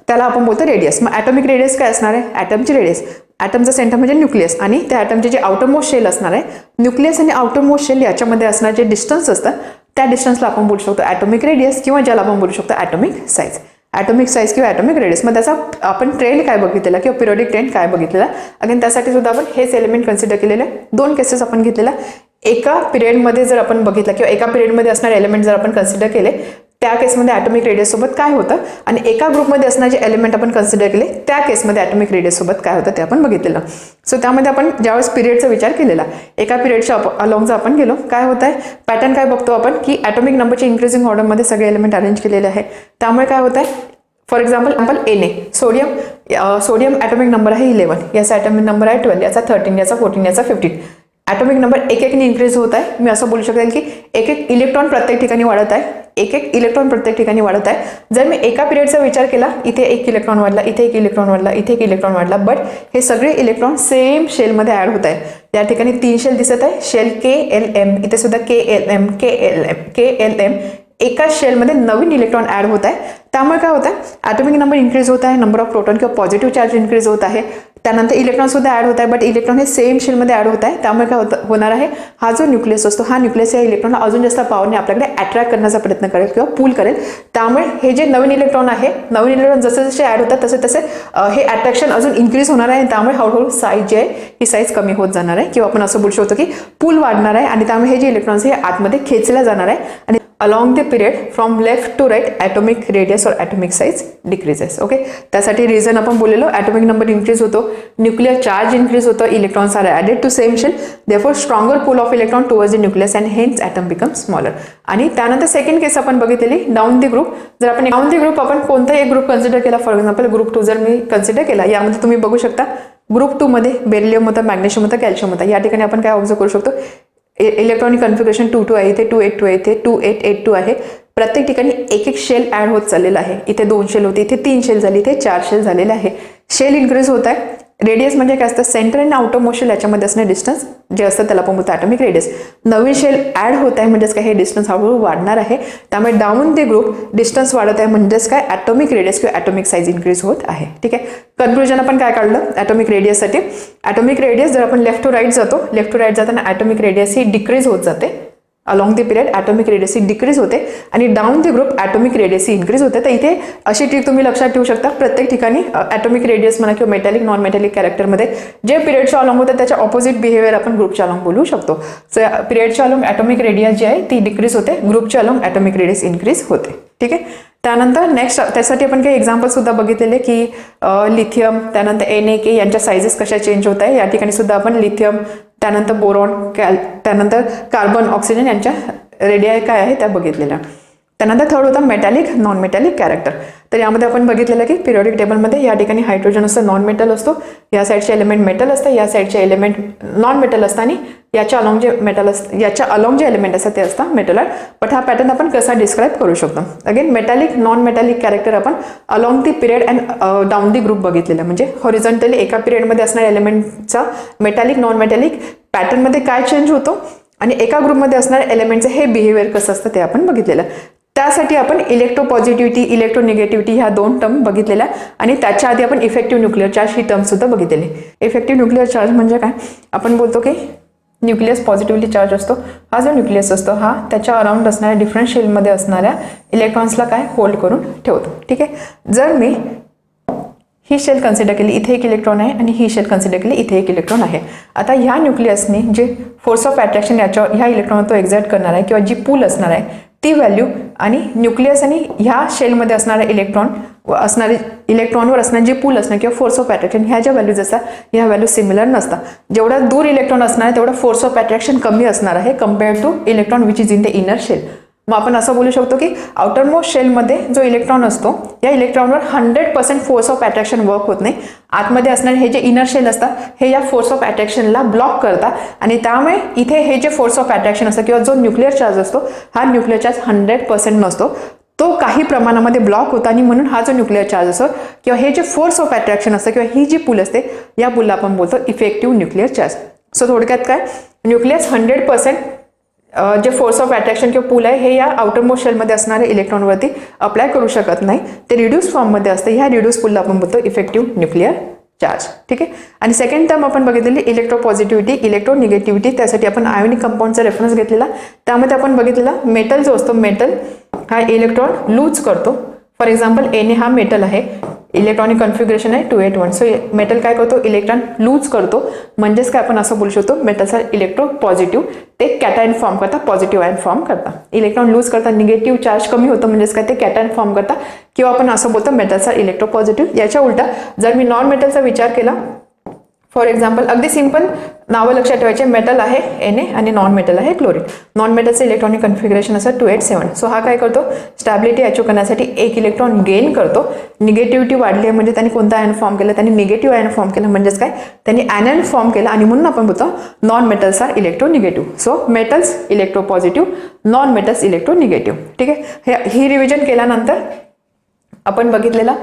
त्याला आपण बोलतो रेडियस. मग ॲटॉमिक रेडियस काय असणार आहे, ॲटमची रेडियस, ॲटमचं सेंटर म्हणजे न्यूक्लियस आणि त्या ॲटमचे जे आउटरमोस्ट शेल असणार आहे, न्यूक्लियस आणि आउटरमोस्ट शेल याच्यामध्ये असणार जे डिस्टन्स असतं त्या डिस्टन्सला आपण बोलू शकतो ॲटॉमिक रेडियस, किंवा ज्याला आपण बोलू शकतो ॲटॉमिक साईज. ॲटॉमिक साईज किंवा ॲटॉमिक रेडियस. मग त्याचा आपण ट्रेंड काय बघितलेला किंवा पिरियडिक ट्रेंड काय बघितलेला, अगेन त्यासाठी सुद्धा आपण हेच एलिमेंट कन्सिडर केलेले. 2 केसेस आपण घेतलेल्या, एका पिरियडमध्ये जर आपण बघितलं किंवा एका पिरियडमध्ये असणारे एलिमेंट जर आपण कन्सिडर केले त्या केसमध्ये ॲटॉमिक रेडियस सोबत काय होतं, आणि एका ग्रुपमध्ये असणारे जे एलिमेंट आपण कन्सिडर केले त्या केसमध्ये ॲटॉमिक रेडियस सोबत काय होतं ते आपण बघितलेलं. सो त्यामध्ये आपण ज्यावेळेस पिरियडचा विचार केलेला, एका पिरियडच्या अलॉंगचा आपण गेलो, काय होत आहे पॅटर्न काय बघतो आपण की ॲटॉमिक नंबरच्या इन्क्रीजिंग ऑर्डरमध्ये सगळे एलिमेंट अरेंज केलेले आहे. त्यामुळे काय होत आहे, for example Na sodium atomic number आहे 11, याचा ॲटॉमिक नंबर आहे 12, याचा 13, याचा 14, याचा 15. ॲटॉमिक नंबर एक एकने इन्क्रीज होत आहे. मी असं बोलू शकेल की एक एक इलेक्ट्रॉन प्रत्येक ठिकाणी वाढत आहे, एक एक इलेक्ट्रॉन प्रत्येक ठिकाणी वाढत आहे. जर मी एका पिरियडचा विचार केला, इथे 1 इलेक्ट्रॉन वाढला, इथे 1 इलेक्ट्रॉन वाढला, इथे 1 इलेक्ट्रॉन वाढला, बट हे सगळे इलेक्ट्रॉन सेम शेलमध्ये ॲड होत आहे. या ठिकाणी 3 शेल दिसत आहे, शेल KLM, इथे सुद्धा KLM KLM KLM, एका शेलमध्ये नवीन इलेक्ट्रॉन ॲड होत आहे. त्यामुळे काय होत आहे, ॲटॉमिक नंबर इन्क्रीज होत आहे, नंबर ऑफ प्रोटॉन किंवा पॉझिटिव्ह चार्ज इन्क्रीज होत आहे. त्यानंतर इलेक्ट्रॉन सुद्धा ॲड होत आहे, बट इलेक्ट्रॉन हे सेम शेलमध्ये ॲड होत आहे. त्यामुळे काय होणार आहे, हा जो न्यूक्लियस असतो हा न्यूक्लियस या इलेक्ट्रॉनला अजून जास्त पॉवरने आपल्याकडे अट्रॅक्ट करण्याचा प्रयत्न करेल किंवा पूल करेल. त्यामुळे हे जे नवीन इलेक्ट्रॉन आहे, नवीन इलेक्ट्रॉन जसे जसे ॲड होतात तसे तसे हे अट्रॅक्शन अजून इन्क्रीज होणार आहे. त्यामुळे हळूहळू साईज जी आहे ही साईज कमी होत जाणार आहे, किंवा आपण असं बोलू शकतो की पूल वाढणार आहे, आणि त्यामुळे हे जे इलेक्ट्रॉन्स हे आतमध्ये खेचले जाणार आहे. आणि along the period from left to right atomic radius or atomic size decreases. Okay, त्यासाठी रिझन आपण बोललेलो, ॲटॉमिक नंबर इन्क्रीज होतो, न्यूक्लियर चार्ज इन्क्रीज होतो, electrons are added to same shell, therefore stronger pull of electron towards the nucleus and hence atom become smaller. आणि त्यानंतर second केस आपण बघितलेली down the group. जर आपण डाऊन द ग्रुप आपण कोणताही एक ग्रुप कन्सिडर केला, फॉर एक्झाम्पल ग्रुप 2 जर मी कन्सिडर केला, यामध्ये तुम्ही बघू शकता ग्रुप 2 मध्ये बेरिलियम होता, मॅग्नेशियम होता, कॅल्शियम होता. या ठिकाणी आपण काय ऑब्झर्व करू शकतो, इलेक्ट्रॉनिक कन्फिगरेशन 2-2 आहे, इथे 2-8-2 आहे, इथे 2-8-8-2 आहे. प्रत्येक ठिकाणी एक एक शेल ॲड होत चाललेला आहे. इथे 2 शेल होते, इथे 3 शेल झाली, इथे 4 शेल झालेले आहे. शेल इन्क्रीज होत आहे. रेडियस म्हणजे काय असतं, सेंटर आणि आउटरमोस्ट शेल याच्यामध्ये असणे डिस्टन्स जे असतं त्याला आपण बोलतो ॲटॉमिक रेडियस. नवीन शेल ॲड होत आहे म्हणजेच काय, हे डिस्टन्स हळूहळू वाढणार आहे. त्यामुळे डाऊन द ग्रुप डिस्टन्स वाढत आहे म्हणजेच काय, ॲटॉमिक रेडियस किंवा ॲटॉमिक साईज इन्क्रीज होत आहे. ठीक आहे. कन्क्लुजन आपण काय काढलं ॲटॉमिक रेडियससाठी, ॲटॉमिक रेडियस जर आपण लेफ्ट टू राईट जातो, लेफ्ट टू राईट जाताना ॲटॉमिक रेडियस ही डिक्रीज होत जाते. Along the period atomic radius he decrease होते, आणि down the group atomic radius he increase होते. तर इथे अशी ट्रिक तुम्ही लक्षात ठेवू शकता, प्रत्येक ठिकाणी ॲटॉमिक रेडियस म्हणा किंवा मेटॅलिक नॉन मेटॅलिक कॅरेक्टरमध्ये जे पिरियडच्या अलॉंग होते त्याच्या ऑपोजिट बिहेवियर आपण ग्रुपच्या अलॉंग बोलू शकतो. सो पिरियडच्या अलॉंग ॲटॉमिक रेडियस जी आहे ती डिक्रीज होते, ग्रुपच्या अलॉंग ॲटॉमिक रेडियस इन्क्रीज होते. ठीक आहे. त्यानंतर नेक्स्ट त्यासाठी आपण काही एक्झाम्पल सुद्धा बघितलेले की लिथियम, त्यानंतर NaK यांच्या सायझेस कशा चेंज होत आहे. या ठिकाणी सुद्धा आपण लिथियम, त्यानंतर बोरॉन, त्यानंतर कार्बन, ऑक्सिजन यांच्या रेडियाय काय आहे त्या बघितलेल्या. त्यानंतर थर्ड होता मेटॅलिक नॉन मेटॅलिक कॅरेक्टर. तर यामध्ये आपण बघितलेलं की पिरियडिक टेबलमध्ये या ठिकाणी हायड्रोजन असतं, नॉन मेटल असतो, या साईडचे एलिमेंट मेटल असतं, या साईडचे एलिमेंट नॉन मेटल असतं, आणि याच्या अलॉंग जे मेटल असतं, याच्या अलॉंग जे एलिमेंट असतात ते असतात मेटल. बट हा पॅटर्न आपण कसा डिस्क्राईब करू शकतो. Again metallic non metallic character आपण along the period and down the group बघितलेलं, म्हणजे हॉरिझॉन्टली एका पिरियडमध्ये असणाऱ्या एलिमेंटचा मेटॅलिक नॉन मेटॅलिक पॅटर्नमध्ये काय चेंज होतो, आणि एका ग्रुपमध्ये असणाऱ्या एलिमेंटचं हे बिहेवियर कसं असतं ते आपण बघितलेलं. त्यासाठी आपण इलेक्ट्रोपॉझिटिव्हिटी, इलेक्ट्रोनिगेटिव्हिटी ह्या 2 टर्म बघितलेल्या, आणि त्याच्या आधी आपण इफेक्टिव्ह न्यूक्लिअर चार्ज ही टर्म सुद्धा बघितलेली. इफेक्टिव्ह न्यूक्लिअर चार्ज म्हणजे काय, आपण बोलतो की न्यूक्लियस पॉझिटिव्हली चार्ज असतो. हा जो न्यूक्लियस असतो हा त्याच्या अराउंड असणाऱ्या डिफरंट शेलमध्ये असणाऱ्या इलेक्ट्रॉन्सला काय होल्ड करून ठेवतो. ठीक आहे. जर मी ही शेल कन्सिडर केली, इथे 1 इलेक्ट्रॉन आहे, आणि ही शेल कन्सिडर केली, इथे 1 इलेक्ट्रॉन आहे. आता ह्या न्यूक्लियसने जे फोर्स ऑफ अट्रॅक्शन ह्या इलेक्ट्रॉनवर तो एक्झर्ट करणार आहे किंवा जी पूल असणार आहे ती व्हॅल्यू आणि न्यूक्लियस आणि ह्या शेलमध्ये असणारे इलेक्ट्रॉनवर असणारी जी पूल असणार किंवा फोर्स ऑफ अट्रॅक्शन ह्या ज्या व्हॅल्यूज असतात ह्या व्हॅल्यू सिमिलर नसतात. जेवढा दूर इलेक्ट्रॉन असणार आहे तेवढा फोर्स ऑफ अट्रॅक्शन कमी असणार आहे compared to electron which is in the inner shell. मग आपण असं बोलू शकतो की आउटरमोस्ट शेलमध्ये जो इलेक्ट्रॉन असतो या इलेक्ट्रॉनवर 100% फोर्स ऑफ अट्रॅक्शन वर्क होत नाही. आतमध्ये असणारे हे जे इनर शेल असतात हे या फोर्स ऑफ अट्रॅक्शनला ब्लॉक करतात आणि त्यामुळे इथे हे जे फोर्स ऑफ अट्रॅक्शन असतं किंवा जो न्यूक्लिअर चार्ज असतो हा न्यूक्लिअर चार्ज 100% नसतो, तो काही प्रमाणामध्ये ब्लॉक होता आणि म्हणून हा जो न्यूक्लिअर चार्ज असतो किंवा हे जे फोर्स ऑफ अट्रॅक्शन असतं किंवा ही जी पूल असते या पूलला आपण बोलतो इफेक्टिव्ह न्यूक्लिअर चार्ज. सो थोडक्यात काय, न्यूक्लियस 100% जे फोर्स ऑफ अट्रॅक्शन किंवा पूल आहे हे या आउटरमोस्ट शेलमध्ये असणाऱ्या इलेक्ट्रॉनवरती अप्लाय करू शकत नाही, ते रिड्यूस फॉर्ममध्ये असते. ह्या रिड्यूस पूलला आपण बोलतो इफेक्टिव्ह न्यूक्लिअर चार्ज. ठीक आहे. आणि सेकंड टर्म आपण बघितलेली इलेक्ट्रोपॉझिटिव्हिटी, इलेक्ट्रोनिगेटिव्हिटी. त्यासाठी आपण आयोनिक कंपाऊंडचा रेफरन्स घेतलेला. त्यामध्ये आपण बघितलेला मेटल जो असतो मेटल हा इलेक्ट्रॉन लूज करतो. फॉर एक्झाम्पल Na हा मेटल आहे, इलेक्ट्रॉनिक कन्फिग्रेशन आहे 281. सो मेटल काय करतो, इलेक्ट्रॉन लूज करतो. म्हणजेच काय आपण असं बोलू शकतो मेटलचा इलेक्ट्रो पॉझिटिव्ह ते कॅटायन फॉर्म करता, पॉझिटिव्ह आयन फॉर्म करता. इलेक्ट्रॉन लूज करता निगेटिव्ह चार्ज कमी होतं म्हणजेच काय ते कॅटायन फॉर्म करता किंवा आपण असं बोलतो मेटलचा इलेक्ट्रो पॉझिटिव्ह. याच्या उलटा जर मी नॉन मेटलचा विचार केला, फॉर एक्झाम्पल अगदी सिंपल नावं लक्षात ठेवायचे, मेटल आहे Na आणि नॉन मेटल आहे क्लोरीन. नॉन मेटलचं इलेक्ट्रॉनिक कन्फिग्रेशन असं 287. सो हा काय करतो, स्टॅबिलिटी अचीव करण्यासाठी एक इलेक्ट्रॉन गेन करतो. निगेटिव्हिटी वाढली आहे म्हणजे त्यांनी कोणता आयन फॉर्म केला, त्यांनी निगेटिव्ह आयन फॉर्म केलं म्हणजेच काय त्यांनी ॲनायन फॉर्म केला आणि म्हणून आपण बोलतो non metals are electronegative. So metals electropositive, non metals electronegative. ठीक आहे. ही रिव्हिजन केल्यानंतर आपण बघितलेला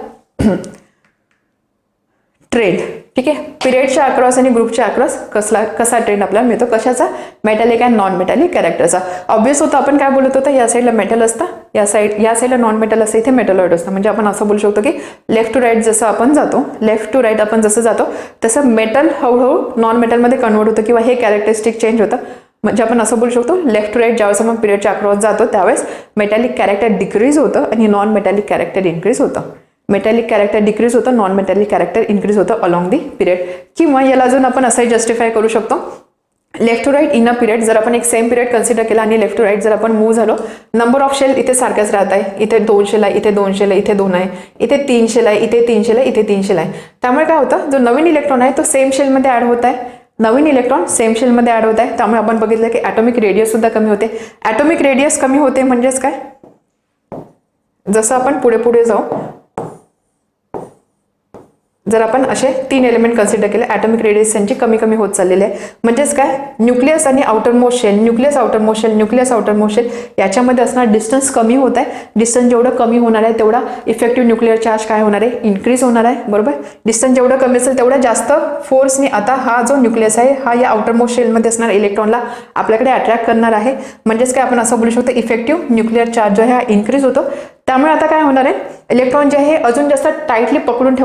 ट्रेड. ठीक आहे. पिरियडच्या अक्रॉस आणि ग्रुपच्या अक्रॉस कसा ट्रेंड आपल्याला मिळतो, कशाचा, मेटॅलिक अँड नॉन मेटॅलिक कॅरेक्टरचा. ऑब्वियस होतं आपण काय बोलत होतं, या साईडला मेटल असतं, या साईडला नॉन मेटल असतं, इथे मेटलॉइड असतं. म्हणजे आपण असं बोलू शकतो की लेफ्ट टू राईट जसं आपण जातो, लेफ्ट टू राईट आपण जसं जातो तसं मेटल हळूहळू नॉन मेटलमध्ये कन्वर्ट होतं किंवा हे कॅरेक्टरिस्टिक चेंज होतं. म्हणजे आपण असं बोलू शकतो लेफ्ट टू राईट ज्यावेळेस आपण पिरियडच्या अक्रॉस जातो त्यावेळेस मेटॅलिक कॅरेक्टर डिक्रीज होतं आणि नॉन मेटॅलिक कॅरेक्टर इन्क्रीज होतं. मेटॅलिक कॅरेक्टर डिक्रीज होतं, नॉन मेटॅलिक कॅरेक्टर इन्क्रीज होतं अलॉंग दी पिरियड. किंवा याला अजून आपण असंही जस्टिफाय करू शकतो, left to right in a period जर आपण एक सेम पिरियड कन्सिडर केला आणि लेफ्ट टू राईट जर आपण मूव्ह झालो, नंबर ऑफ शेल इथे सारख्याच राहत आहे. इथे 2 शेल आहे, इथे 2 शेल आहे, इथे 2 आहे, इथे 3 शेल आहे, इथे 3 शेल आहे, इथे 3 शेल आहे. त्यामुळे काय होतं, जो नवीन इलेक्ट्रॉन आहे तो सेम शेलमध्ये ॲड होत आहे, नवीन इलेक्ट्रॉन सेम शेलमध्ये ॲड होत आहे. त्यामुळे आपण बघितलं की ॲटॉमिक रेडियस सुद्धा कमी होते. ॲटॉमिक रेडियस कमी होते म्हणजेच काय, जसं आपण पुढे पुढे जाऊ, जर आपण असे 3 एलिमेंट कन्सिडर केले, ॲटॉमिक रेडियस त्यांची कमी कमी होत चाललेली आहे. म्हणजेच काय, न्यूक्लियस आणि outermost shell, nucleus outermost shell, nucleus outermost shell याच्यामध्ये असणार डिस्टन्स कमी होत आहे. डिस्टन्स जेवढं कमी होणार आहे तेवढा इफेक्टिव्ह न्यूक्लिअर चार्ज काय होणार आहे, इन्क्रीज होणार आहे. बरोबर. डिस्टन्स जेवढं कमी असेल तेवढा जास्त फोर्सने आता हा जो न्यूक्लियस आहे हा या आउटरमोस्ट शेलमध्ये असणार इलेक्ट्रॉनला आपल्याकडे अट्रॅक्ट करणार आहे. म्हणजेच काय आपण असं बोलू शकतो इफेक्टिव्ह न्यूक्लिअर चार्ज जो आहे हा इन्क्रीज होतो. त्यामुळे आता काय होणार आहे, इलेक्ट्रॉन जे आहे अजून जास्त टाईटली पकडून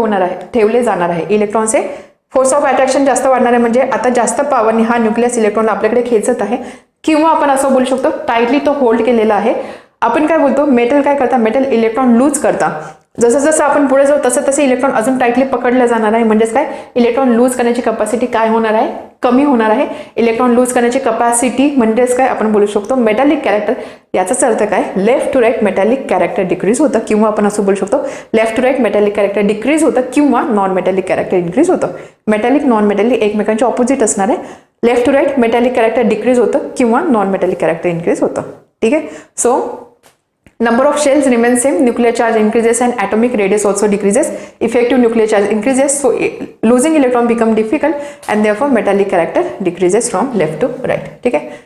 ठेवले जाणार आहे. इलेक्ट्रॉनचे फोर्स ऑफ अट्रॅक्शन जास्त वाढणार आहे. म्हणजे आता जास्त पॉवरने हा न्यूक्लियस इलेक्ट्रॉन आपल्याकडे खेचत आहे किंवा आपण असं बोलू शकतो टाईटली तो होल्ड केलेला आहे. आपण काय बोलतो, मेटल काय करता, मेटल इलेक्ट्रॉन लूज करता. जसं जसं आपण पुढे जाऊ तसं तसं इलेक्ट्रॉन अजून टाईटली पकडलं जाणार आहे. म्हणजेच काय, इलेक्ट्रॉन लूज करण्याची कपॅसिटी काय होणार आहे, कमी होणार आहे. इलेक्ट्रॉन लूज करण्याची कपॅसिटी म्हणजेच काय आपण बोलू शकतो मेटॅलिक कॅरेक्टर. याचाच अर्थ काय, left to right metallic character decrease होतं किंवा आपण असं बोलू शकतो left to right metallic character decrease होतं किंवा नॉन मेटॅलिक कॅरेक्टर इन्क्रीज होतं. मेटॅलिक नॉन मेटॅलिक एकमेकांचे ऑपोजिट असणार आहे. Left to right metallic character decrease होतं किंवा नॉन मेटॅलिक कॅरेक्टर इन्क्रीज होतं. ठीक आहे. So number of shells remains same, nuclear charge increases and atomic radius also decreases, effective nuclear charge increases, so losing electron become difficult and therefore metallic character decreases from left to right. ठीक आहे.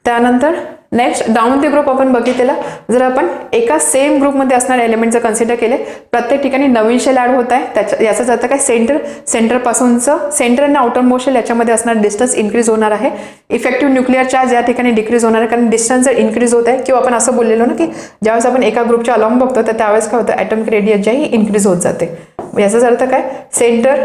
त्यानंतर next down the group आपण बघितलेला, जर आपण एका same ग्रुपमध्ये असणारे एलिमेंट जर कन्सिडर केले, प्रत्येक ठिकाणी नवीन शेल ॲड होत आहे. याचाच अर्थ काय, सेंटरपासूनचं सेंटर आणि आउटर मोस्ट शेल याच्यामध्ये असणारा डिस्टन्स इन्क्रीज होणार आहे. इफेक्टिव्ह न्यूक्लिअर चार्ज या ठिकाणी डिक्रीज होणार आहे कारण डिस्टन्स जर इन्क्रीज होत आहे किंवा आपण असं बोललेलो ना की ज्यावेळेस आपण एका ग्रुपच्या अलॉंग बघतो तर त्यावेळेस काय होतं, ॲटॉमिक रेडियस जी आहे इन्क्रीज होत जाते. याचाच अर्थ काय, सेंटर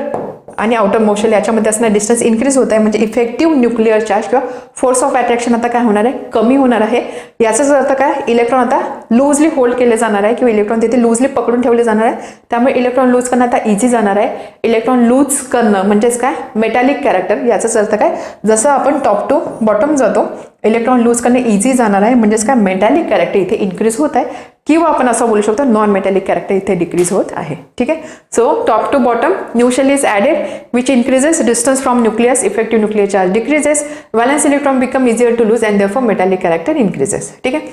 आणि आउटर मोस्ट शेल याच्यामध्ये असणारा डिस्टन्स इन्क्रीज होत आहे. म्हणजे इफेक्टिव्ह न्यूक्लिअर चार्ज किंवा फोर्स ऑफ अट्रॅक्शन आता काय होणार आहे, कमी होणार आहे. याचाच अर्थ काय, इलेक्ट्रॉन आता लूजली होल्ड केले जाणार आहे किंवा इलेक्ट्रॉन तिथे लूजली पकडून ठेवले जाणार आहे. त्यामुळे इलेक्ट्रॉन लूज करणं आता इझी जाणार आहे. इलेक्ट्रॉन लूज करणं म्हणजेच काय, मेटॅलिक कॅरेक्टर. याचाच अर्थ काय, जसं आपण टॉप टू बॉटम जातो इलेक्ट्रॉन लूज करणे इझी जाणार आहे, म्हणजेच काय मेटॅलिक कॅरेक्टर इथे इन्क्रीज होत आहे, किंवा आपण असं बोलू शकतो नॉन मेटॅलिक कॅरेक्टर इथे डिक्रीज होत आहे. ठीक आहे. So top to bottom new shell is added which increases distance from nucleus, effective nuclear charge decreases, valence electron become easier to lose and therefore metallic character increases. ठीक आहे.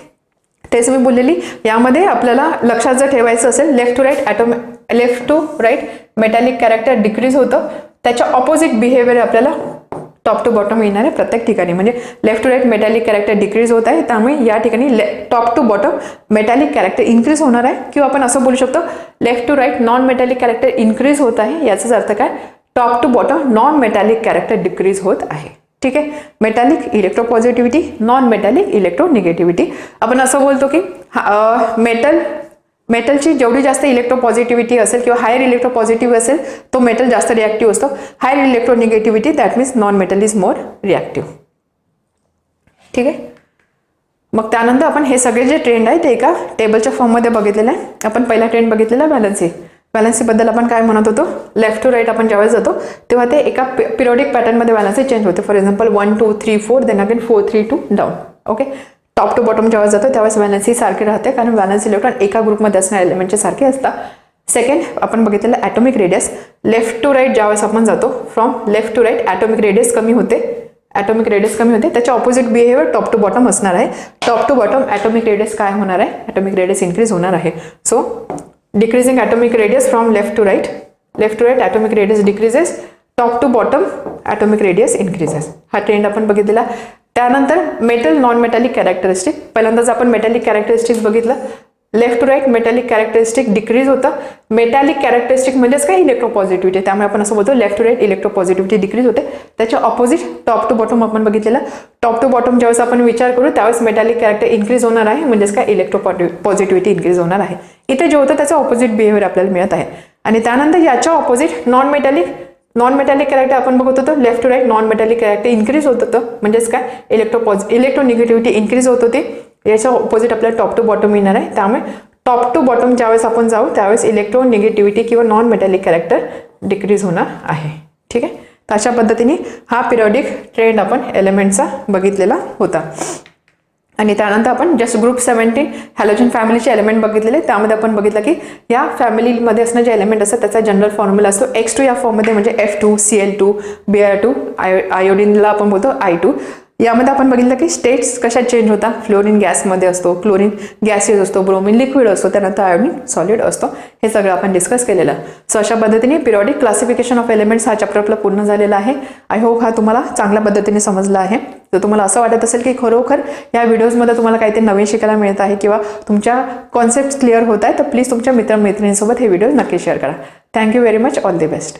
तेच मी बोललेली, यामध्ये आपल्याला लक्षात जर ठेवायचं असेल left to right metallic character decrease होतं, त्याच्या ऑपोजिट बिहेवियर आपल्याला टॉप टू बॉटम येणार आहे प्रत्येक ठिकाणी. म्हणजे left to right metallic character decrease होत आहे, त्यामुळे या ठिकाणी top to bottom metallic character increase होणार आहे, किंवा आपण असं बोलू शकतो left to right non metallic character increase होत आहे. याचाच अर्थ काय, top to bottom non metallic character decrease होत आहे. ठीक आहे. Metallic electropositivity, non metallic electronegativity. आपण असं बोलतो की मेटलची जेवढी जास्त इलेक्ट्रोपॉझिटिव्हिटी असेल किंवा हायर इलेक्ट्रोपॉझिटिव्ह असेल तो मेटल जास्त रिॲक्टिव्ह असतो. Higher electronegativity that means non metal is more reactive. ठीक आहे. मग त्यानंतर आपण हे सगळे जे ट्रेंड आहे ते एका टेबलच्या फॉर्ममध्ये बघितलेलं आहे. आपण पहिला ट्रेंड बघितलेला व्हॅलन्सीबद्दल आपण काय म्हणत होतो, लेफ्ट टू राईट आपण ज्यावेळेस जातो तेव्हा ते एका पिरियडिक पॅटर्नमध्ये व्हॅलन्सी चेंज होते. For example 1 2 3 4 then again 4 3 2 down. Okay. Top to bottom जेव्हा जातो त्यावेळेस व्हॅलन्सी सारखे राहते, कारण व्हॅलन्स इलेक्ट्रॉन एका ग्रुपमध्ये असणारे एलिमेंटचे सारखे असतात. सेकंड आपण बघितलेलं atomic radius, left to right ज्यावेळेस आपण जातो from left to right atomic radius कमी होते, त्याच्या opposite behaviour top to bottom असणार आहे. Top to bottom atomic radius काय होणार आहे, ॲटॉमिक रेडियस इन्क्रीज होणार आहे. So decreasing atomic radius from left to right atomic radius decreases, top to bottom atomic radius increases. हा ट्रेंड आपण बघितलेला. त्यानंतर मेटल नॉन मेटॅलिक कॅरेक्टरिस्टिक. पहिल्यांदाच आपण मेटॅलिक कॅरेक्टरिस्टिक्स बघितलं. Left to right metallic characteristic decrease होतं. मेटॅलिक कॅरेक्टरिस्टिक म्हणजेच काय, इलेक्ट्रोपॉझिटिव्हिटी. त्यामुळे आपण असं बोलतो left to right electropositivity decrease होते. त्याच्या ऑपोजिट टॉप टू बॉटम आपण बघितलेलं. टॉप टू बॉटम ज्यावेळेस आपण विचार करू त्यावेळेस मेटॅलिक कॅरेक्टर इन्क्रीज होणार आहे, म्हणजेच काय इलेक्ट्रोपॉझिटिव्हिटी इन्क्रीज होणार आहे. इथे जे होतं त्याचं ऑपोजिट बिहेवियर आपल्याला मिळत आहे. आणि त्यानंतर याच्या ऑपोजिट नॉन मेटॅलिक कॅरेक्टर आपण बघत होतो. Left to right non metallic character increase होत होतं, म्हणजेच काय इलेक्ट्रोनिगेटिव्हिटी इन्क्रीज होत होती. याच्या ऑपोजिट आपल्याला टॉप टू बॉटम येणार आहे. त्यामुळे टॉप टू बॉटम ज्यावेळेस आपण जाऊ त्यावेळेस इलेक्ट्रोनिगेटिव्हिटी किंवा नॉन मेटॅलिक कॅरेक्टर डिक्रीज होणार आहे. ठीक आहे. तर अशा पद्धतीने हा पिरियडिक ट्रेंड आपण एलिमेंटचा बघितलेला होता. आणि त्यानंतर आपण जस्ट ग्रुप 17 हॅलोजन फॅमिलीचे एलिमेंट बघितलेले. त्यामध्ये आपण बघितलं की या फॅमिलीमध्ये असणारे जे एलिमेंट असतात त्याचा जनरल फॉर्म्युला असतो X2 या फॉर्ममध्ये, म्हणजे F2 Cl2 Br2 आयोडीनला आपण बोलतो I2. यामध्ये आपण बघितलं की स्टेट्स कशा चेंज होतात. फ्लोरीन गॅसमध्ये असतो, क्लोरीन गॅसियस असतो, ब्रोमिन लिक्विड असतो, त्यानंतर आयोडीन सॉलिड असतो. हे सगळं आपण डिस्कस केलेलं. सो अशा पद्धतीने पिरियडिक क्लासिफिकेशन ऑफ एलिमेंट्स हा चॅप्टर आपला पूर्ण झालेला आहे. आय होप हा तुम्हाला चांगल्या पद्धतीने समजला आहे. जर तुम्हाला असं वाटत असेल की खरोखर या व्हिडिओजमध्ये तुम्हाला काहीतरी नवीन शिकायला मिळत आहे किंवा तुमच्या कॉन्सेप्ट क्लिअर होत आहे, तर प्लीज तुमच्या मित्रमैत्रिणींसोबत हे व्हिडिओ नक्की शेअर करा. Thank you very much. All the best.